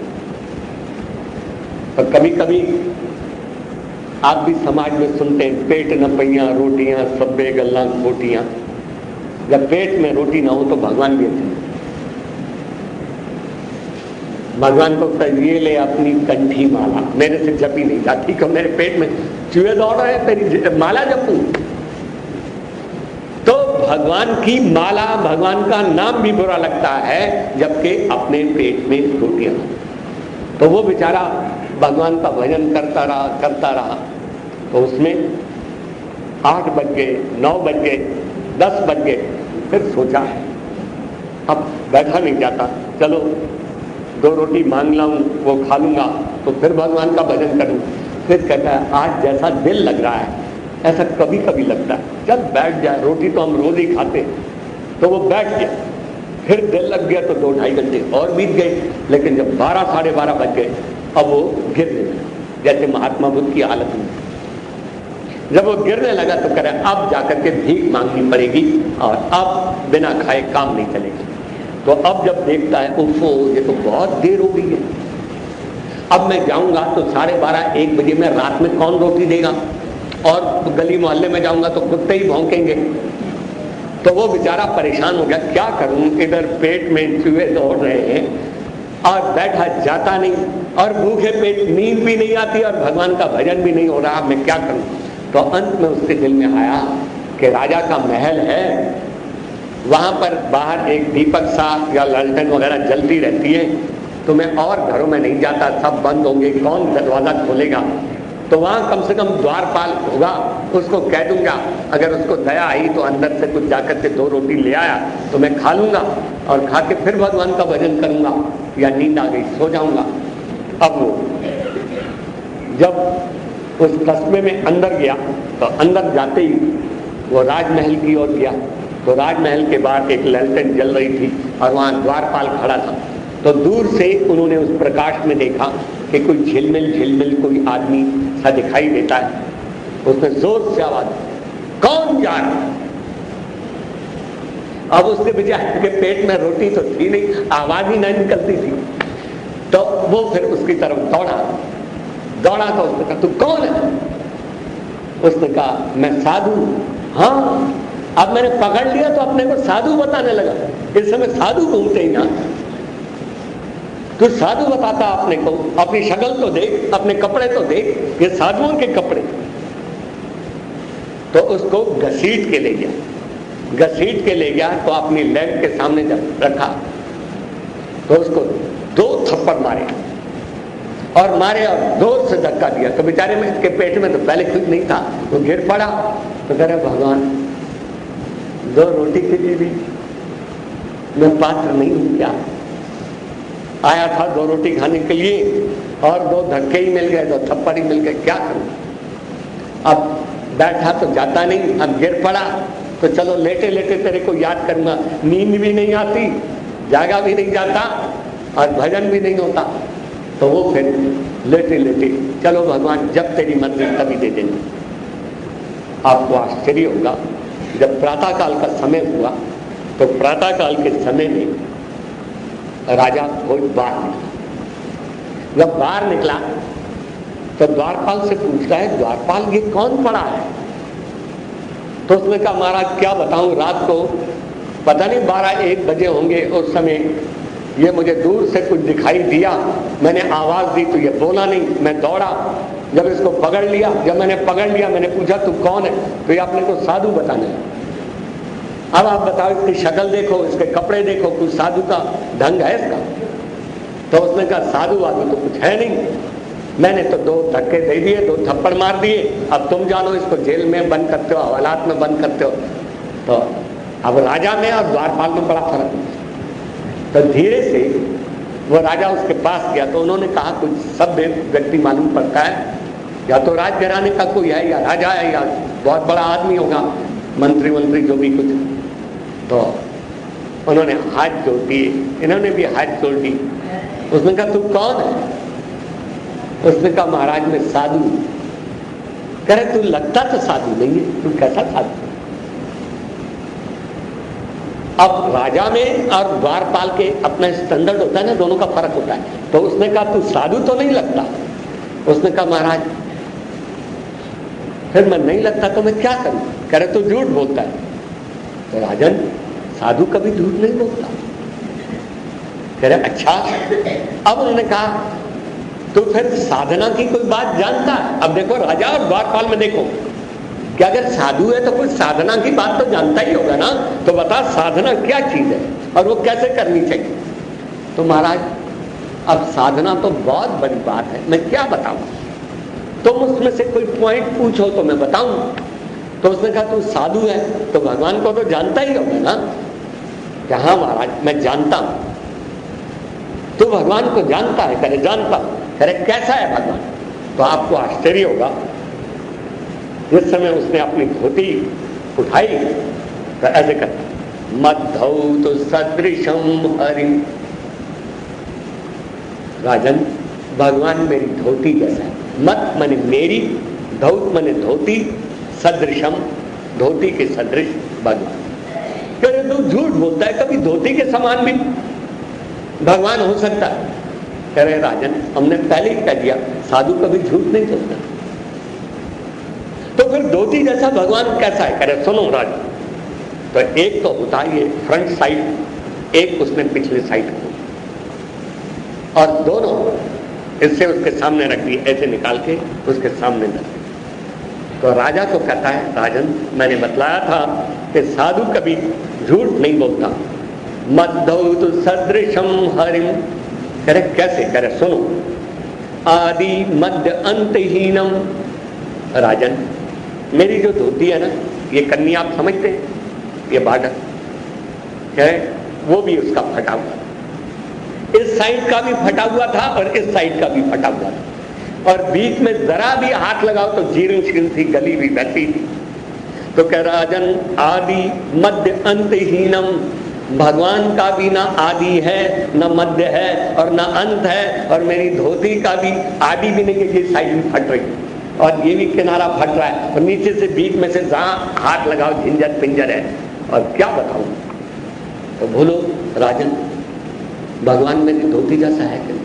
Speaker 1: तो कभी कभी आप भी समाज में सुनते हैं, पेट न पैया रोटियां सब्बे गल्ला खोटियां। जब पेट में रोटी ना हो तो भगवान भी अच्छे। भगवान को ये ले अपनी कंठी माला, मेरे से जपी नहीं जाती, क्यों मेरे पेट में चूहे दौड़ रहे हैं, तेरी माला जपूं। तो भगवान की माला, भगवान का नाम भी बुरा लगता है जबकि अपने पेट में रोटियां। तो वो बेचारा भगवान का भजन करता रहा। तो उसमें 8 बज गए, 9 बज गए, 10 बज गए। फिर सोचा अब बैठा नहीं जाता, चलो 2 रोटी मांग लाऊं, वो खा लूंगा तो फिर भगवान का भजन करूं। फिर कहता है आज जैसा दिल लग रहा है ऐसा कभी कभी लगता है, चल बैठ जाए, रोटी तो हम रोज ही खाते। तो वो बैठ गया। फिर दिल लग गया तो 2-2.5 घंटे और बीत गए। लेकिन जब 12 साढ़े 12 बज गए अब वो गिरने लगा, जैसे महात्मा बुद्ध की हालत में। जब वो गिरने लगा तो कह रहा अब जाकर के भीख मांगनी पड़ेगी और अब बिना खाए काम नहीं चलेगा। तो अब जब देखता है उफो ये तो बहुत देर हो गई है, अब मैं जाऊंगा तो 12:30-1 बजे में रात में कौन रोटी देगा, और गली मोहल्ले में जाऊंगा तो कुत्ते ही भौंकेंगे। तो वो बेचारा परेशान हो गया, क्या करूं, इधर पेट में चूहे दौड़ रहे हैं और बैठा जाता नहीं, और भूखे पेट नींद भी नहीं आती और भगवान का भजन भी नहीं हो रहा, मैं क्या करूं। तो अंत में उसके दिल में आया कि राजा का महल है, वहां पर बाहर एक दीपक सा या ललटन वगैरह जलती रहती है, तो मैं और घरों में नहीं जाता, सब बंद होंगे, कौन दरवाजा खोलेगा। तो वहां कम से कम द्वारपाल होगा, उसको कह दूंगा, अगर उसको दया आई तो अंदर से कुछ जाकर के 2 रोटी ले आया तो मैं खा लूंगा और खा के फिर भगवान का भजन करूंगा, या नींद आ गई सो जाऊंगा। अब वो जब उस कस्बे में अंदर गया तो अंदर जाते ही वो राजमहल की ओर गया। तो राजमहल के बाहर एक ललटेन जल रही थी और वहां द्वारपाल खड़ा था। तो दूर से उन्होंने उस प्रकाश में देखा कि कोई झिलमिल कोई आदमी सा दिखाई देता है। उसने जोर से आवाज, कौन जा रहा। अब उसके बेचारे के पेट में रोटी तो थी नहीं, आवाज ही नहीं निकलती थी। तो वो फिर उसकी तरफ दौड़ा तो उसने कहा तू कौन है। उसने कहा मैं साधु। हाँ, अब मैंने पकड़ लिया तो अपने को साधु बताने लगा। इस समय साधु घूमते ही ना, तू साधु बताता अपने को, अपनी शक्ल तो देख, अपने कपड़े तो देख, ये साधुओं के कपड़े। तो उसको घसीट के ले गया तो अपनी लैंप के सामने जब रखा तो उसको 2 थप्पड़ मारे और जोर से धक्का दिया। तो बेचारे में इसके पेट में तो पहले कुछ नहीं था, वो गिर पड़ा। तो कह रहे भगवान 2 रोटी के लिए भी मैं पात्र नहीं हूं क्या। आया था 2 रोटी खाने के लिए और 2 धक्के ही मिल गए, 2 थप्पड़ ही मिल गए, क्या करूं। अब बैठा तो जाता नहीं, अब गिर पड़ा तो चलो लेटे लेटे तेरे को याद करूंगा। नींद भी नहीं आती, जागा भी नहीं जाता और भजन भी नहीं होता। तो वो फिर लेटे लेटे, चलो भगवान जब तेरी मर्जी तभी दे देंगे। आपको आश्चर्य होगा, जब प्रातःकाल का समय हुआ तो प्रातःकाल के समय में राजा कोई बाहर निकला। जब बाहर निकला तो द्वारपाल से पूछता है, द्वारपाल ये कौन पड़ा है? तो उसने कहा, महाराज क्या बताऊं, रात को पता नहीं 12-1 बजे होंगे, उस समय ये मुझे दूर से कुछ दिखाई दिया, मैंने आवाज दी तो ये बोला नहीं, मैं दौड़ा, जब इसको पकड़ लिया, जब मैंने पकड़ लिया मैंने पूछा तू कौन है? तो ये आपने को साधु बताने लगा। अब आप बताओ, इसकी शक्ल देखो, इसके कपड़े देखो, कुछ साधु का ढंग है इसका? तो उसने कहा, साधु वाधु तो कुछ है नहीं, मैंने तो 2 धक्के दे दिए, 2 थप्पड़ मार दिए, अब तुम जानो इसको जेल में बंद करते हो, हवालात में बंद करते हो। तो अब राजा में और द्वारपाल में बड़ा फर्क है। तो धीरे से वो राजा उसके पास गया तो उन्होंने कहा, कुछ सभ्य व्यक्ति मालूम पड़ता है, या तो राजघराने का कोई है, या राजा है, या बहुत बड़ा आदमी होगा, मंत्री मंत्री जो भी कुछ। तो उन्होंने हाथ जोड़ दिए, इन्होंने भी हाथ जोड़ दी। उसने कहा, तू कौन है? उसने कहा, महाराज मैं साधु। कह रहे, तू लगता तो साधु नहीं है, तू कैसा साधु? अब राजा में और द्वारपाल के अपना स्टैंडर्ड होता है ना, दोनों का फर्क होता है। तो उसने कहा, तू साधु तो नहीं लगता। उसने कहा, महाराज फिर मैं नहीं लगता तो मैं क्या करूं? कह रहे, तू झूठ बोलता है। तो राजन, साधु कभी झूठ नहीं बोलता। कह रहे, अच्छा। अब उन्होंने कहा, तो फिर साधना की कोई बात जानता है? अब देखो, राजा और द्वारपाल में देखो कि अगर साधु है तो कुछ साधना की बात तो जानता ही होगा ना। तो बता, साधना क्या चीज है और वो कैसे करनी चाहिए? तो महाराज, अब साधना तो बहुत बड़ी बात है, मैं क्या बताऊं? तुम उसमें से कोई पॉइंट पूछो तो मैं बताऊं। तो उसने कहा, तू साधु है तो भगवान को तो जानता ही होगा ना? कि हाँ महाराज, मैं जानता हूं। तो भगवान को जानता है? करे, जानता हूं। करे, कैसा है भगवान? तो आपको आश्चर्य होगा, जिस समय उसने अपनी धोती उठाई तो ऐसे करता, मद्धौतु सदृशम हरि। राजन, भगवान मेरी धोती जैसा है। मत माने मेरी, धौत माने धोती, सदृशम धोती के सदृश भगवान। कह तू झूठ बोलता है, कभी धोती के समान भी भगवान हो सकता है? कह रहे, राजन हमने पहले ही कह दिया, साधु कभी झूठ नहीं बोलता। तो फिर धोती जैसा भगवान कैसा है? कह रहे, सुनो राजन, तो एक तो होता है ये फ्रंट साइड, एक उसने पिछले साइड को, और दोनों इससे उसके सामने रख दिए, ऐसे निकाल के उसके सामने रख दिए। तो राजा को कहता है, राजन मैंने बतलाया था कि साधु कभी झूठ नहीं बोलता। मद्धौतु सदृशम हरिम। कह रहे, कैसे? कह रहे, सुनो, आदि मध्य अंतहीनम। राजन, मेरी जो धोती है ना, ये कन्नी आप समझते हैं, ये बॉर्डर है, वो भी उसका फटा हुआ था, इस साइड का भी फटा हुआ था और इस साइड का भी फटा हुआ था, और बीच में जरा भी हाथ लगाओ तो जीर्ण शीर्ण थी, गली भी बैठी थी। तो कह राजन, आदि मध्य अंतहीनम, भगवान का भी ना आदि है, ना मध्य है और ना अंत है, और मेरी धोती का भी आदि भी नहीं है, ये साइड भी फट रही और ये भी किनारा फट रहा है, और नीचे से बीच में से जहां हाथ लगाओ झिंझट पिंजर है। और क्या बताऊं? तो बोलो राजन, भगवान मेरी धोती जैसा है क्या?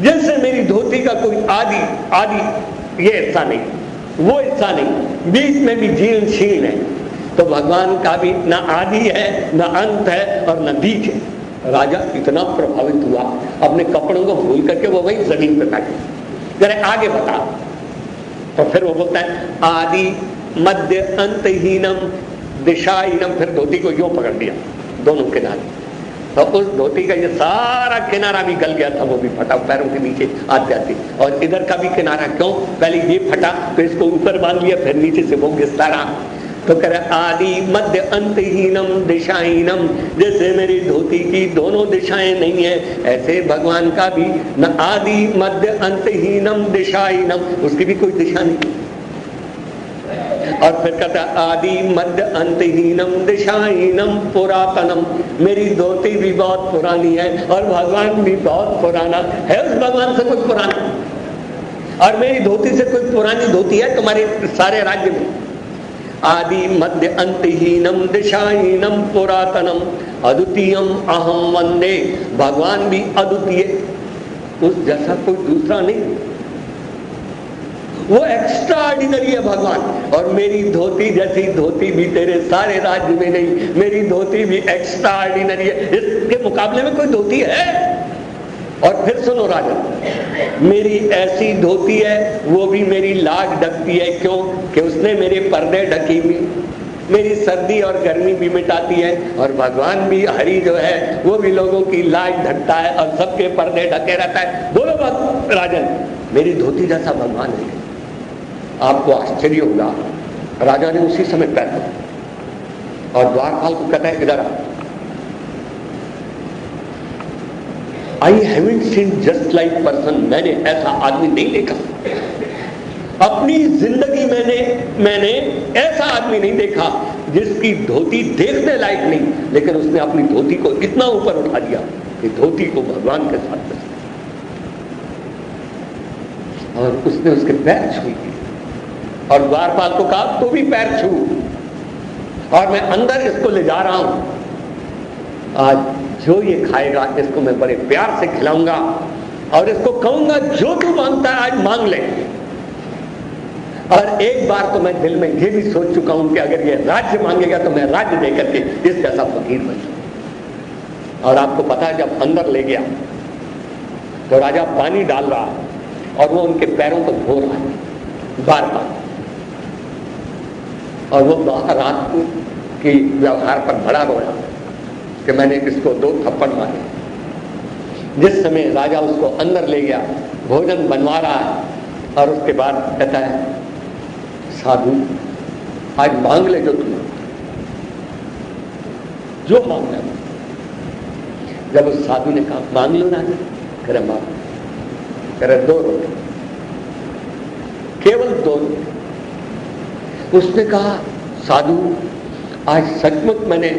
Speaker 1: जैसे मेरी धोती का कोई आदि ये हिस्सा नहीं, वो हिस्सा नहीं, बीच में भी जीर्ण शीर्ण है, तो भगवान का भी ना आदि है, ना अंत है और ना बीच है। राजा इतना प्रभावित हुआ, अपने कपड़ों को भूल करके वो वही जमीन पे बैठे। जरा आगे बता। तो फिर वो बोलता है, आदि मध्य अंतहीनम दिशाहीनम। फिर धोती को यूं पकड़ दिया दोनों किनारे, तो उस धोती का ये सारा किनारा भी गल गया था, वो भी फटा, पैरों के नीचे आते आते, और इधर का भी किनारा। क्यों? पहले ये फटा तो इसको ऊपर बांध लिया, फिर नीचे से वो घिसता रहा। तो कह रहे, आदि मध्य अंतहीनम दिशाहीनम, जैसे मेरी धोती की दोनों दिशाएं नहीं है, ऐसे भगवान का भी न आदि मध्य अंतहीनम दिशाहीनम, उसकी भी कोई दिशा नहीं। और फिर कहता, आदि मध्य अंतहीनम दिशाहीनम पुरातनम, मेरी धोती भी बहुत पुरानी है और भगवान भी बहुत पुराना है। उस भगवान से कोई पुराना, और मेरी धोती से कोई पुरानी धोती है तुम्हारे सारे राज्य में? आदि मध्य अंतहीनम दिशाहीनम पुरातनम अद्वितीयम अहम वंदे। भगवान भी अद्वितीय, उस जैसा कोई दूसरा नहीं, वो एक्स्ट्रा ऑर्डिनरी है भगवान। और मेरी धोती जैसी धोती भी तेरे सारे राज्य में नहीं, मेरी धोती भी एक्स्ट्रा ऑर्डिनरी है, इसके मुकाबले में कोई धोती है? और फिर सुनो राजन, मेरी ऐसी धोती है वो भी मेरी लाज ढकती है। क्यों? कि उसने मेरे पर्दे ढकी हुई, मेरी सर्दी और गर्मी भी मिटाती है। और भगवान भी हरि जो है वो भी लोगों की लाज ढकता है और सबके पर्दे ढके रहता है। बोलो बात राजन, मेरी धोती जैसा भगवान है। आपको आश्चर्य होगा, राजा ने उसी समय पैर पकड़ा और द्वारपाल को कहता है इधर आ। I haven't seen just like person, मैंने ऐसा आदमी नहीं देखा अपनी जिंदगी में, मैंने ऐसा आदमी नहीं देखा जिसकी धोती देखने लायक नहीं, लेकिन उसने अपनी धोती को इतना ऊपर उठा दिया कि धोती को भगवान के साथ बचा और उसने उसके पैर छू दिए। और द्वारपाल को कहा तू भी पैर छू, और मैं अंदर इसको ले जा रहा हूं। आज जो ये खाएगा इसको मैं बड़े प्यार से खिलाऊंगा और इसको कहूंगा जो तू मांगता है आज मांग ले। और एक बार तो मैं दिल में ये भी सोच चुका हूं कि अगर ये राज्य मांगेगा तो मैं राज्य देकर के इस जैसा फकीर बन जाऊं। और आपको पता है जब अंदर ले गया तो राजा पानी डाल रहा है और वो उनके पैरों को धो रहा है बार बार, और वो रात के व्यवहार पर बड़ा रोया कि मैंने इसको 2 थप्पड़ मारे। जिस समय राजा उसको अंदर ले गया, भोजन बनवा रहा है और उसके बाद कहता है साधु आज मांग ले जो तुम जो मांगना है। जब उस साधु ने कहा मांग लो राजा, करे मांग, करे 2 रोटी, केवल 2 रोटी। उसने कहा साधु आज सचमुच मैंने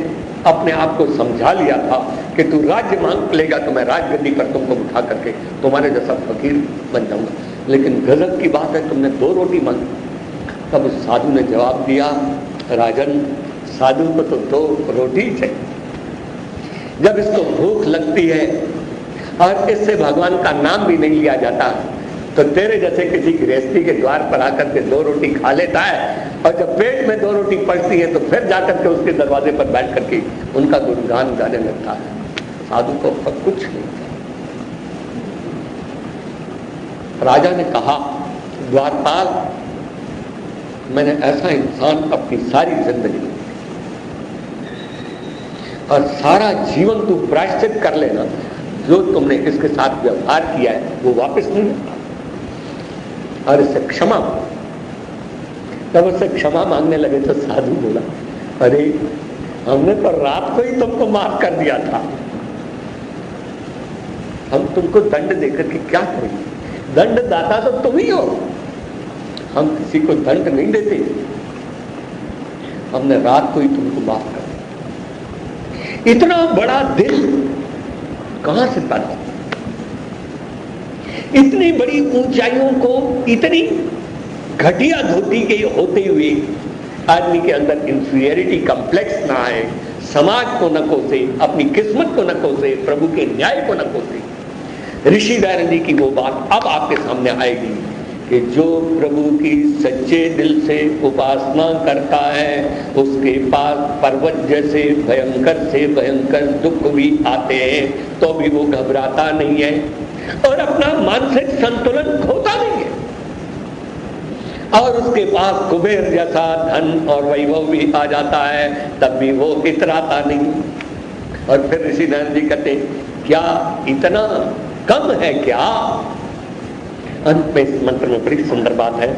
Speaker 1: अपने आप को समझा लिया था कि तू राज्य मांग लेगा तो मैं राजगद्दी पर तुमको उठा करके तुम्हारे जैसा फकीर बन जाऊंगा, लेकिन गजब की बात है तुमने 2 रोटी मांगी। तब उस साधु ने जवाब दिया राजन, साधु को तो 2 रोटी चाहिए। जब इसको भूख लगती है और इससे भगवान का नाम भी नहीं लिया जाता तो तेरे जैसे किसी गृहस्थी के द्वार पर आकर के 2 रोटी खा लेता है, और जब पेट में 2 रोटी पड़ती है तो फिर जाकर के उसके दरवाजे पर बैठ करके उनका गुणगान गाने लगता है। साधु को कुछ नहीं। राजा ने कहा द्वारपाल, मैंने ऐसा इंसान अपनी सारी जिंदगी और सारा जीवन तू प्रायश्चित कर लेना, जो तुमने इसके साथ व्यवहार किया है वो वापस नहीं मिलता, और इससे क्षमा। तब उससे क्षमा मांगने लगे तो साधु बोला अरे हमने तो रात को ही तुमको माफ कर दिया था, हम तुमको दंड देकर के क्या करेंगे? दंड दाता तो तुम ही हो, हम किसी को दंड नहीं देते, हमने रात को ही तुमको माफ कर दिया। इतना बड़ा दिल कहां से पैदा? इतनी बड़ी ऊंचाइयों को इतनी घटिया धोती के होते हुए आदमी के अंदर इंफीरियरिटी कॉम्प्लेक्स ना आए, समाज को न कोसे, अपनी किस्मत को न कोसे, प्रभु के न्याय को न कोसे। ऋषि दयानंद जी की वो बात अब आपके सामने आएगी कि जो प्रभु की सच्चे दिल से उपासना करता है उसके पास पर्वत जैसे भयंकर से भयंकर दुख भी आते हैं तो भी वो घबराता नहीं है और अपना मानसिक संतुलन खोता नहीं है, और उसके पास कुबेर जैसा धन और वैभव भी आ जाता है तब भी वो इतराता नहीं। और फिर ऋषि दयानंद जी कहते क्या इतना कम है क्या? अंत में इस मंत्र में बड़ी सुंदर बात है,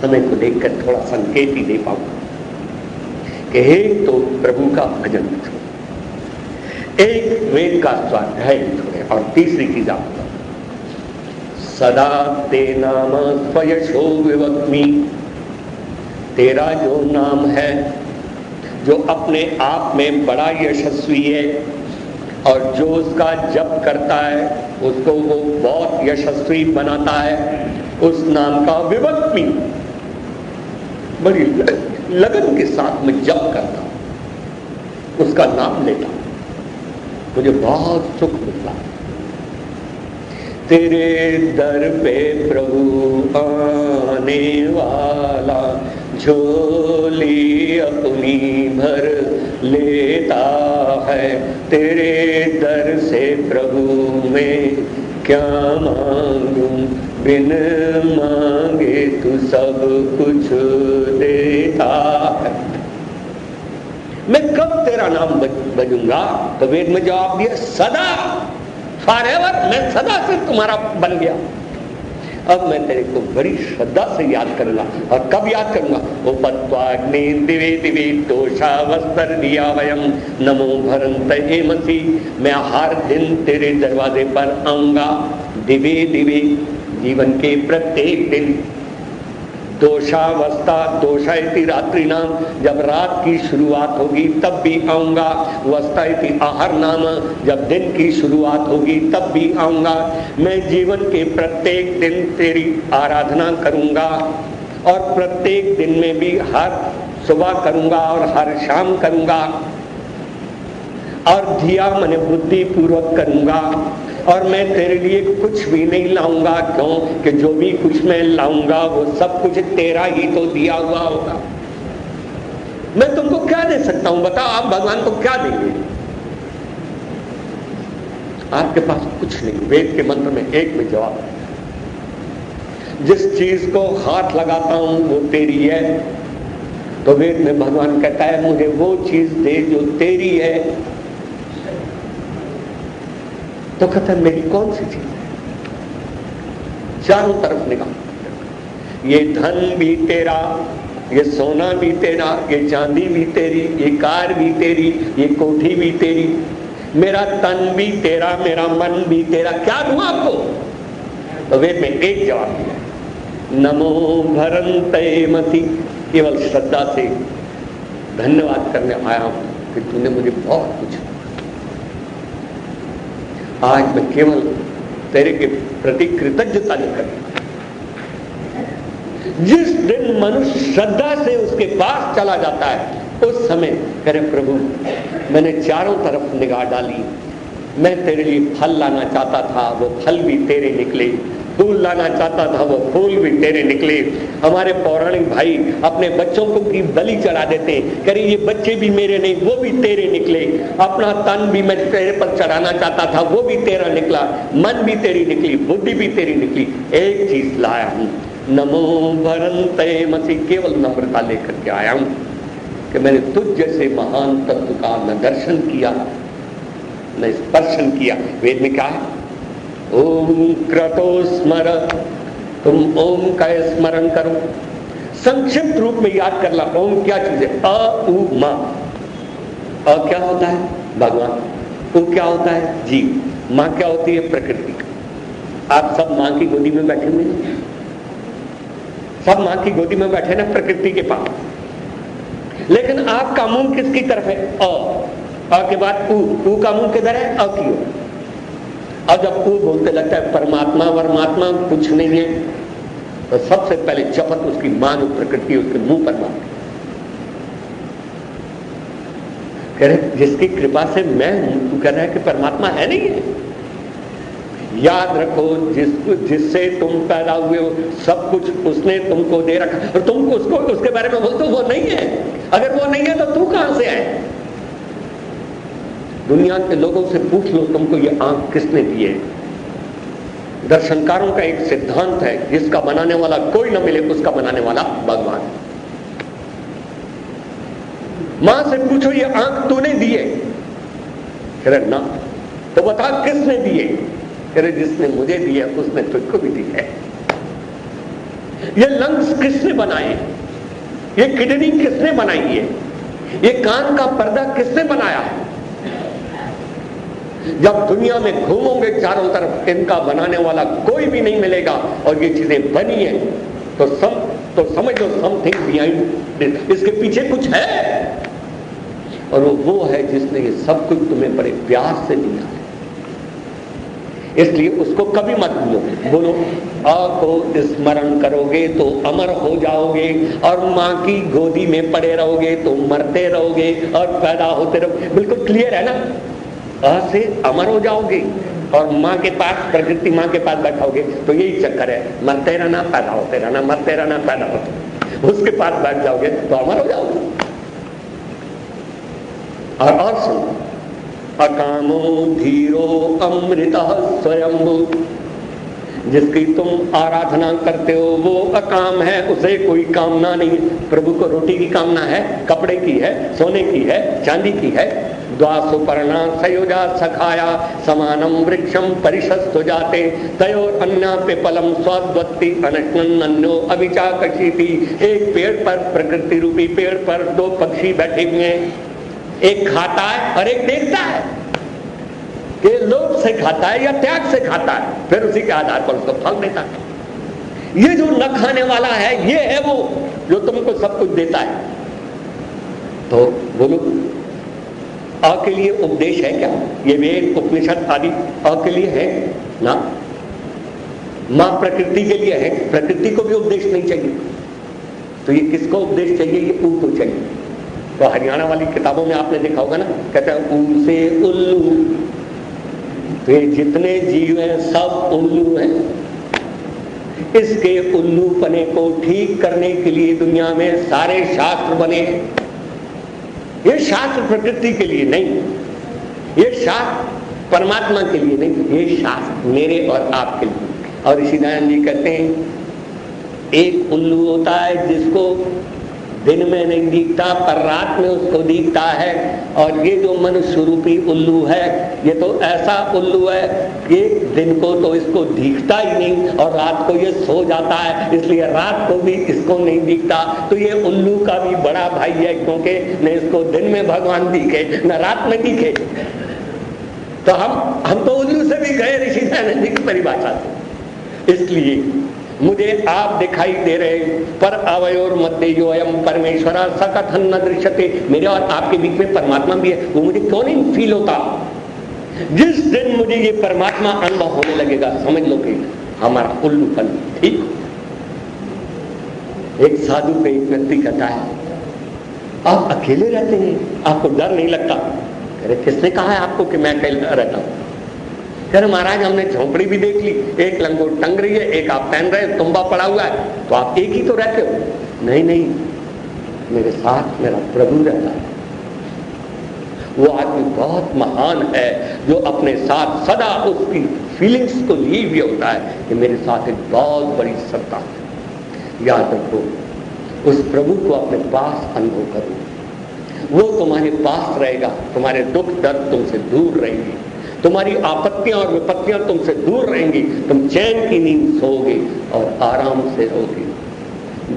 Speaker 1: समय को देखकर थोड़ा संकेत ही दे पाऊंगा कि हे तो प्रभु का भजन छोड़ो, एक वेद का स्वाध्याय छोड़े, और तीसरी चीज आपको सदा ते नाम स्वयशो विवक्मि, तेरा जो नाम है जो अपने आप में बड़ा यशस्वी है, और जो उसका जप करता है उसको वो बहुत यशस्वी बनाता है। उस नाम का विभक्त भी बड़ी लगन के साथ में जप करता हूं, उसका नाम लेता हूं, मुझे बहुत सुख मिलता है। तेरे दर पे प्रभु आने वाला झोली अपनी भर लेता है। तेरे दर से प्रभु मैं क्या मांगू, बिन मांगे तू सब कुछ देता है। मैं कब तेरा नाम बजूंगा? तो वेद में जवाब दिया सदा, फॉरएवर, मैं सदा से तुम्हारा बन गया। अब मैं तेरे को बड़ी श्रद्धा से याद करूंगा। और कब याद करूंगा? उपत्वाग्नि दिवे दिवे दोषावस्तर दिया वयम नमो भरंत हे मसी। मैं हर दिन तेरे दरवाजे पर आऊंगा, दिवे दिवे, जीवन के प्रत्येक दिन। दोषावस्था, दोषा इति रात्रि नाम, जब रात की शुरुआत होगी तब भी आऊंगा। वस्था इति आहार नाम, जब दिन की शुरुआत होगी तब भी आऊंगा। मैं जीवन के प्रत्येक दिन तेरी आराधना करूंगा और प्रत्येक दिन में भी हर सुबह करूंगा और हर शाम करूंगा। और धिया मैंने बुद्धि पूर्वक करूंगा। और मैं तेरे लिए कुछ भी नहीं लाऊंगा, क्यों कि जो भी कुछ मैं लाऊंगा वो सब कुछ तेरा ही तो दिया हुआ होगा। मैं तुमको क्या दे सकता हूं? बताओ, आप भगवान को क्या देंगे? आपके पास कुछ नहीं। वेद के मंत्र में एक में जवाब है, जिस चीज को हाथ लगाता हूं वो तेरी है। तो वेद में भगवान कहता है मुझे वो चीज दे जो तेरी है। तो कहता है मेरी कौन सी चीज है? चारों तरफ निगाह, ये धन भी तेरा, ये सोना भी तेरा, ये चांदी भी तेरी, ये कार भी तेरी, ये कोठी भी तेरी, मेरा तन भी तेरा, मेरा मन भी तेरा। क्या दूं आपको? तो वेद में एक जवाब दिया, नमो भरंते मति। केवल श्रद्धा से धन्यवाद करने आया हूं कि तूने मुझे बहुत कुछ। आज मैं केवल तेरे के प्रति कृतज्ञता लेकर। जिस दिन मनुष्य श्रद्धा से उसके पास चला जाता है उस समय करे प्रभु मैंने चारों तरफ निगाह डाली, मैं तेरे लिए फल लाना चाहता था वो फल भी तेरे निकले, फूल लाना चाहता था वो फूल भी तेरे निकले। हमारे पौराणिक भाई अपने बच्चों को की बलि चढ़ा देते, करे ये बच्चे भी मेरे नहीं वो भी तेरे निकले। अपना तन भी मैं तेरे पर चढ़ाना चाहता था वो भी तेरा निकला, मन भी तेरी निकली, बुद्धि भी तेरी निकली। एक चीज लाया हूं, नमो भरंते मसी। केवल नम्रता लेकर के आया हूं कि मैंने तुझ जैसे महान तत्व का न दर्शन किया न स्पर्शन किया। वेद में क्या है? ओम क्रतो स्मर, तुम ओम का स्मरण करो। संक्षिप्त रूप में याद कर ला, ओम क्या चीज है? अ उ मा। अ क्या होता है? भगवान। उ क्या होता है? जीव। माँ क्या होती है? प्रकृति। आप सब माँ की गोदी में बैठे हुए हैं, सब माँ की गोदी में बैठे ना प्रकृति के पास, लेकिन आपका मुंह किसकी तरफ है? अ के बाद उ का मुंह किधर है? अ की ओर। और जब उ बोलते लगता है परमात्मा वर्मात्मा कुछ नहीं है, तो सबसे पहले चपत उसकी मां जो प्रकृति उसके मुंह पर मारती, कह रहे जिसकी कृपा से मैं हूं, तू कह रहा है कि परमात्मा है नहीं है। याद रखो जिससे तुम पैदा हुए हो सब कुछ उसने तुमको दे रखा, और तुम उसको उसके बारे में बोलते हो वो नहीं है। अगर वो नहीं है तो तू कहां से आए? दुनिया के लोगों से पूछ लो तुमको ये आंख किसने दी है। दर्शनकारों का एक सिद्धांत है, जिसका बनाने वाला कोई न मिले उसका बनाने वाला भगवान। मां से पूछो ये आंख तूने दी है? कह रहे ना। तो बता किसने दी है? कह रहे जिसने मुझे दी है उसने तुझको भी दी है। ये लंग्स किसने बनाए? ये किडनी किसने बनाई है? ये कान का पर्दा किसने बनाया है? जब दुनिया में घूमोगे चारों तरफ इनका बनाने वाला कोई भी नहीं मिलेगा और ये चीजें बनी है तो समझ लो समथिंग बिहाइंड, इसके पीछे कुछ है। और वो है जिसने ये सब कुछ तुम्हें बड़े प्यार से दिया है, इसलिए उसको कभी मत भूलो। बोलो अ को स्मरण करोगे तो अमर हो जाओगे, और माँ की गोदी में पड़े रहोगे तो मरते रहोगे और पैदा होते रहोगे। बिल्कुल क्लियर है ना? अ से अमर हो जाओगे और माँ के पास, प्रकृति माँ के पास बैठाओगे तो यही चक्कर है, मरते रहना पैदा होते रहना, मरते रहना पैदा होते। उसके पास बैठ जाओगे तो अमर हो जाओगे। और सुनो, अकामो धीरो अमृतः स्वयंभू, जिसकी तुम आराधना करते हो वो अकाम है, उसे कोई कामना नहीं। प्रभु को रोटी की कामना है, कपड़े की है, सोने की है, चांदी की है। द्वासुपर्णा सयोजा सखाया समानम वृक्षम परिशस्तु जाते तयोर अन्ना पिपलम स्वद्वत्ति अनशन्यो अभिचाकशीति। एक पेड़ पर, प्रकृति रूपी पेड़ पर दो पक्षी बैठे हुए हैं, एक खाता है और एक देखता है कि लोभ से खाता है या त्याग से खाता है, फिर उसी के आधार पर उसको फल देता है। ये जो न खाने वाला है, ये है वो जो तुमको सब कुछ देता है। तो बोलो, अ के लिए उपदेश है क्या? ये वेद उपनिषद आदि अ के लिए है ना? मां प्रकृति के लिए है, प्रकृति को भी उपदेश नहीं चाहिए। तो ये किसको उपदेश चाहिए? ये ऊ को चाहिए। तो हरियाणा वाली किताबों में आपने देखा होगा ना, कहते हैं ऊ से उल्लू। तो ये जितने जीव हैं सब उल्लू हैं। इसके उल्लू पने को ठीक करने के लिए दुनिया में सारे शास्त्र बने। ये शास्त्र प्रकृति के लिए नहीं, ये शास्त्र परमात्मा के लिए नहीं, ये शास्त्र मेरे और आपके लिए। और ऋषि दयानंद जी कहते हैं, एक उल्लू होता है जिसको दिन में नहीं दिखता पर रात में उसको दिखता है, और ये जो मनुष्य रूपी उल्लू है ये तो ऐसा उल्लू है कि दिन को तो इसको दिखता ही नहीं और रात को ये सो जाता है, इसलिए रात को भी इसको नहीं दिखता। तो ये उल्लू का भी बड़ा भाई है, क्योंकि न इसको दिन में भगवान दिखे न रात में दिखे। तो हम तो उल्लू से भी गए ऋषि दयानंद जी की परिभाषा से। इसलिए मुझे आप दिखाई दे रहे, पर अवयोर मध्य जो अयम परमेश्वरा सकथन न दृश्यते। मेरे और आपके बीच में परमात्मा भी है, वो मुझे क्यों नहीं फील होता? जिस दिन मुझे ये परमात्मा अनुभव होने लगेगा, समझ लो कि हमारा उल्लूपन ठीक। एक साधु पे एक व्यक्ति कहता है, आप अकेले रहते हैं, आपको डर नहीं लगता? कह रहे, किसने कहा है आपको कि मैं अकेला रहता हूं? कह रहे, महाराज हमने झोंपड़ी भी देख ली, एक लंगोट टंग रही है, एक आप पहन रहे हैं, तुम्बा पड़ा हुआ है, तो आप एक ही तो रहते हो। नहीं नहीं, मेरे साथ मेरा प्रभु रहता है। वो आदमी बहुत महान है जो अपने साथ सदा उसकी फीलिंग्स को लिए हुए होता है कि मेरे साथ एक बहुत बड़ी सत्ता है। याद रखो, उस प्रभु को अपने पास अनुभव करो, वो तुम्हारे पास रहेगा, तुम्हारे दुख दर्द तुमसे दूर रहेंगे, तुम्हारी आपत्तियां और विपत्तियां तुमसे दूर रहेंगी, तुम चैन की नींद सोओगे और आराम से रहोगे।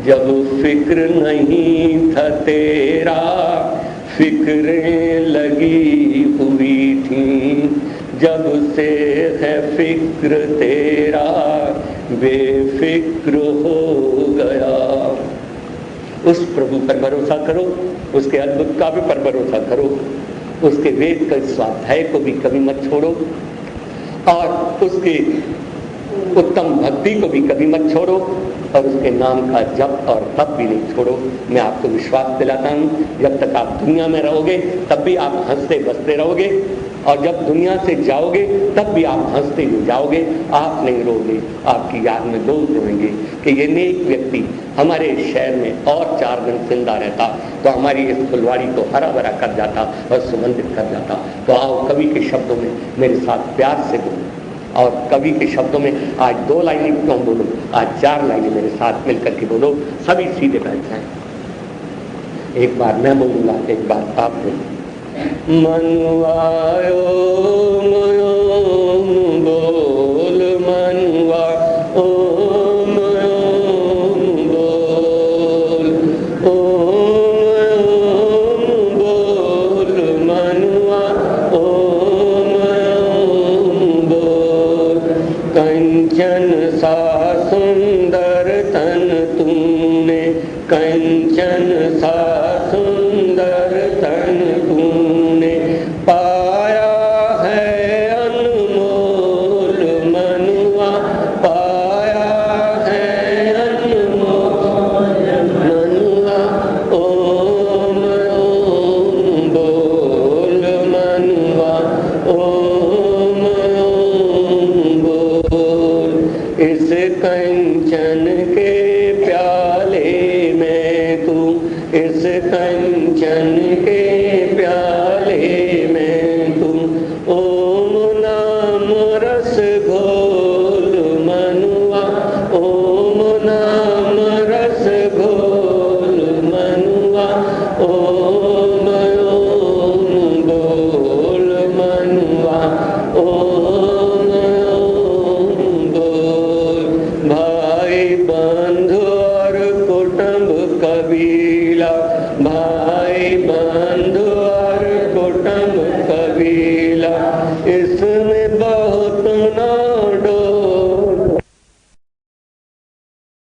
Speaker 1: जब फिक्र नहीं था तेरा, फिक्रें लगी हुई थी, जब से है फिक्र तेरा, बेफिक्र हो गया। उस प्रभु पर भरोसा करो, उसके अद्भुत काव्य पर भरोसा करो, उसके वेद के स्वाध्याय को भी कभी मत छोड़ो, और उसके उत्तम भक्ति को भी कभी मत छोड़ो, और उसके नाम का जप और तप भी नहीं छोड़ो। मैं आपको विश्वास दिलाता हूँ, जब तक आप दुनिया में रहोगे तब भी आप हंसते बसते रहोगे, और जब दुनिया से जाओगे तब भी आप हंसते ही जाओगे, आप नहीं रोगे। आपकी याद में लोग रोएंगे कि ये नेक व्यक्ति हमारे शहर में और 4 दिन जिंदा रहता तो हमारी इस फुलवाड़ी को हरा भरा कर जाता और सुगंधित कर जाता। तो आओ कवि के शब्दों में मेरे साथ प्यार से बोलो, और कवि के शब्दों में आज 2 लाइनें क्यों बोलो, आज 4 लाइनें मेरे साथ मिलकर के बोलो। सभी सीधे बैठ जाएं, एक बार मैं बोलूंगा, एक बार आप बोलो। मनवायो ओम बोल, मनवा ओम बोल, ओम बोल, मनवा ओम बोल। कंचन सा सुंदर तन तुमने, कंचन सा सुंदर तन तूने पाया है अनमोल मनुआ, पाया है अनमोल मनुआ। ओम ओम बोल मनुआ, ओम ओम बोल। इस कंचन के प्याले में तू, इस कंचन के प्याले में तू ओम नाम रस घोल मनुआ, ओम नाम रस घोल मनुआ। ओम ओम बोल मनुआ, ओम ओम बोल। भाई बंधु और कुटुंब कबीला, भाई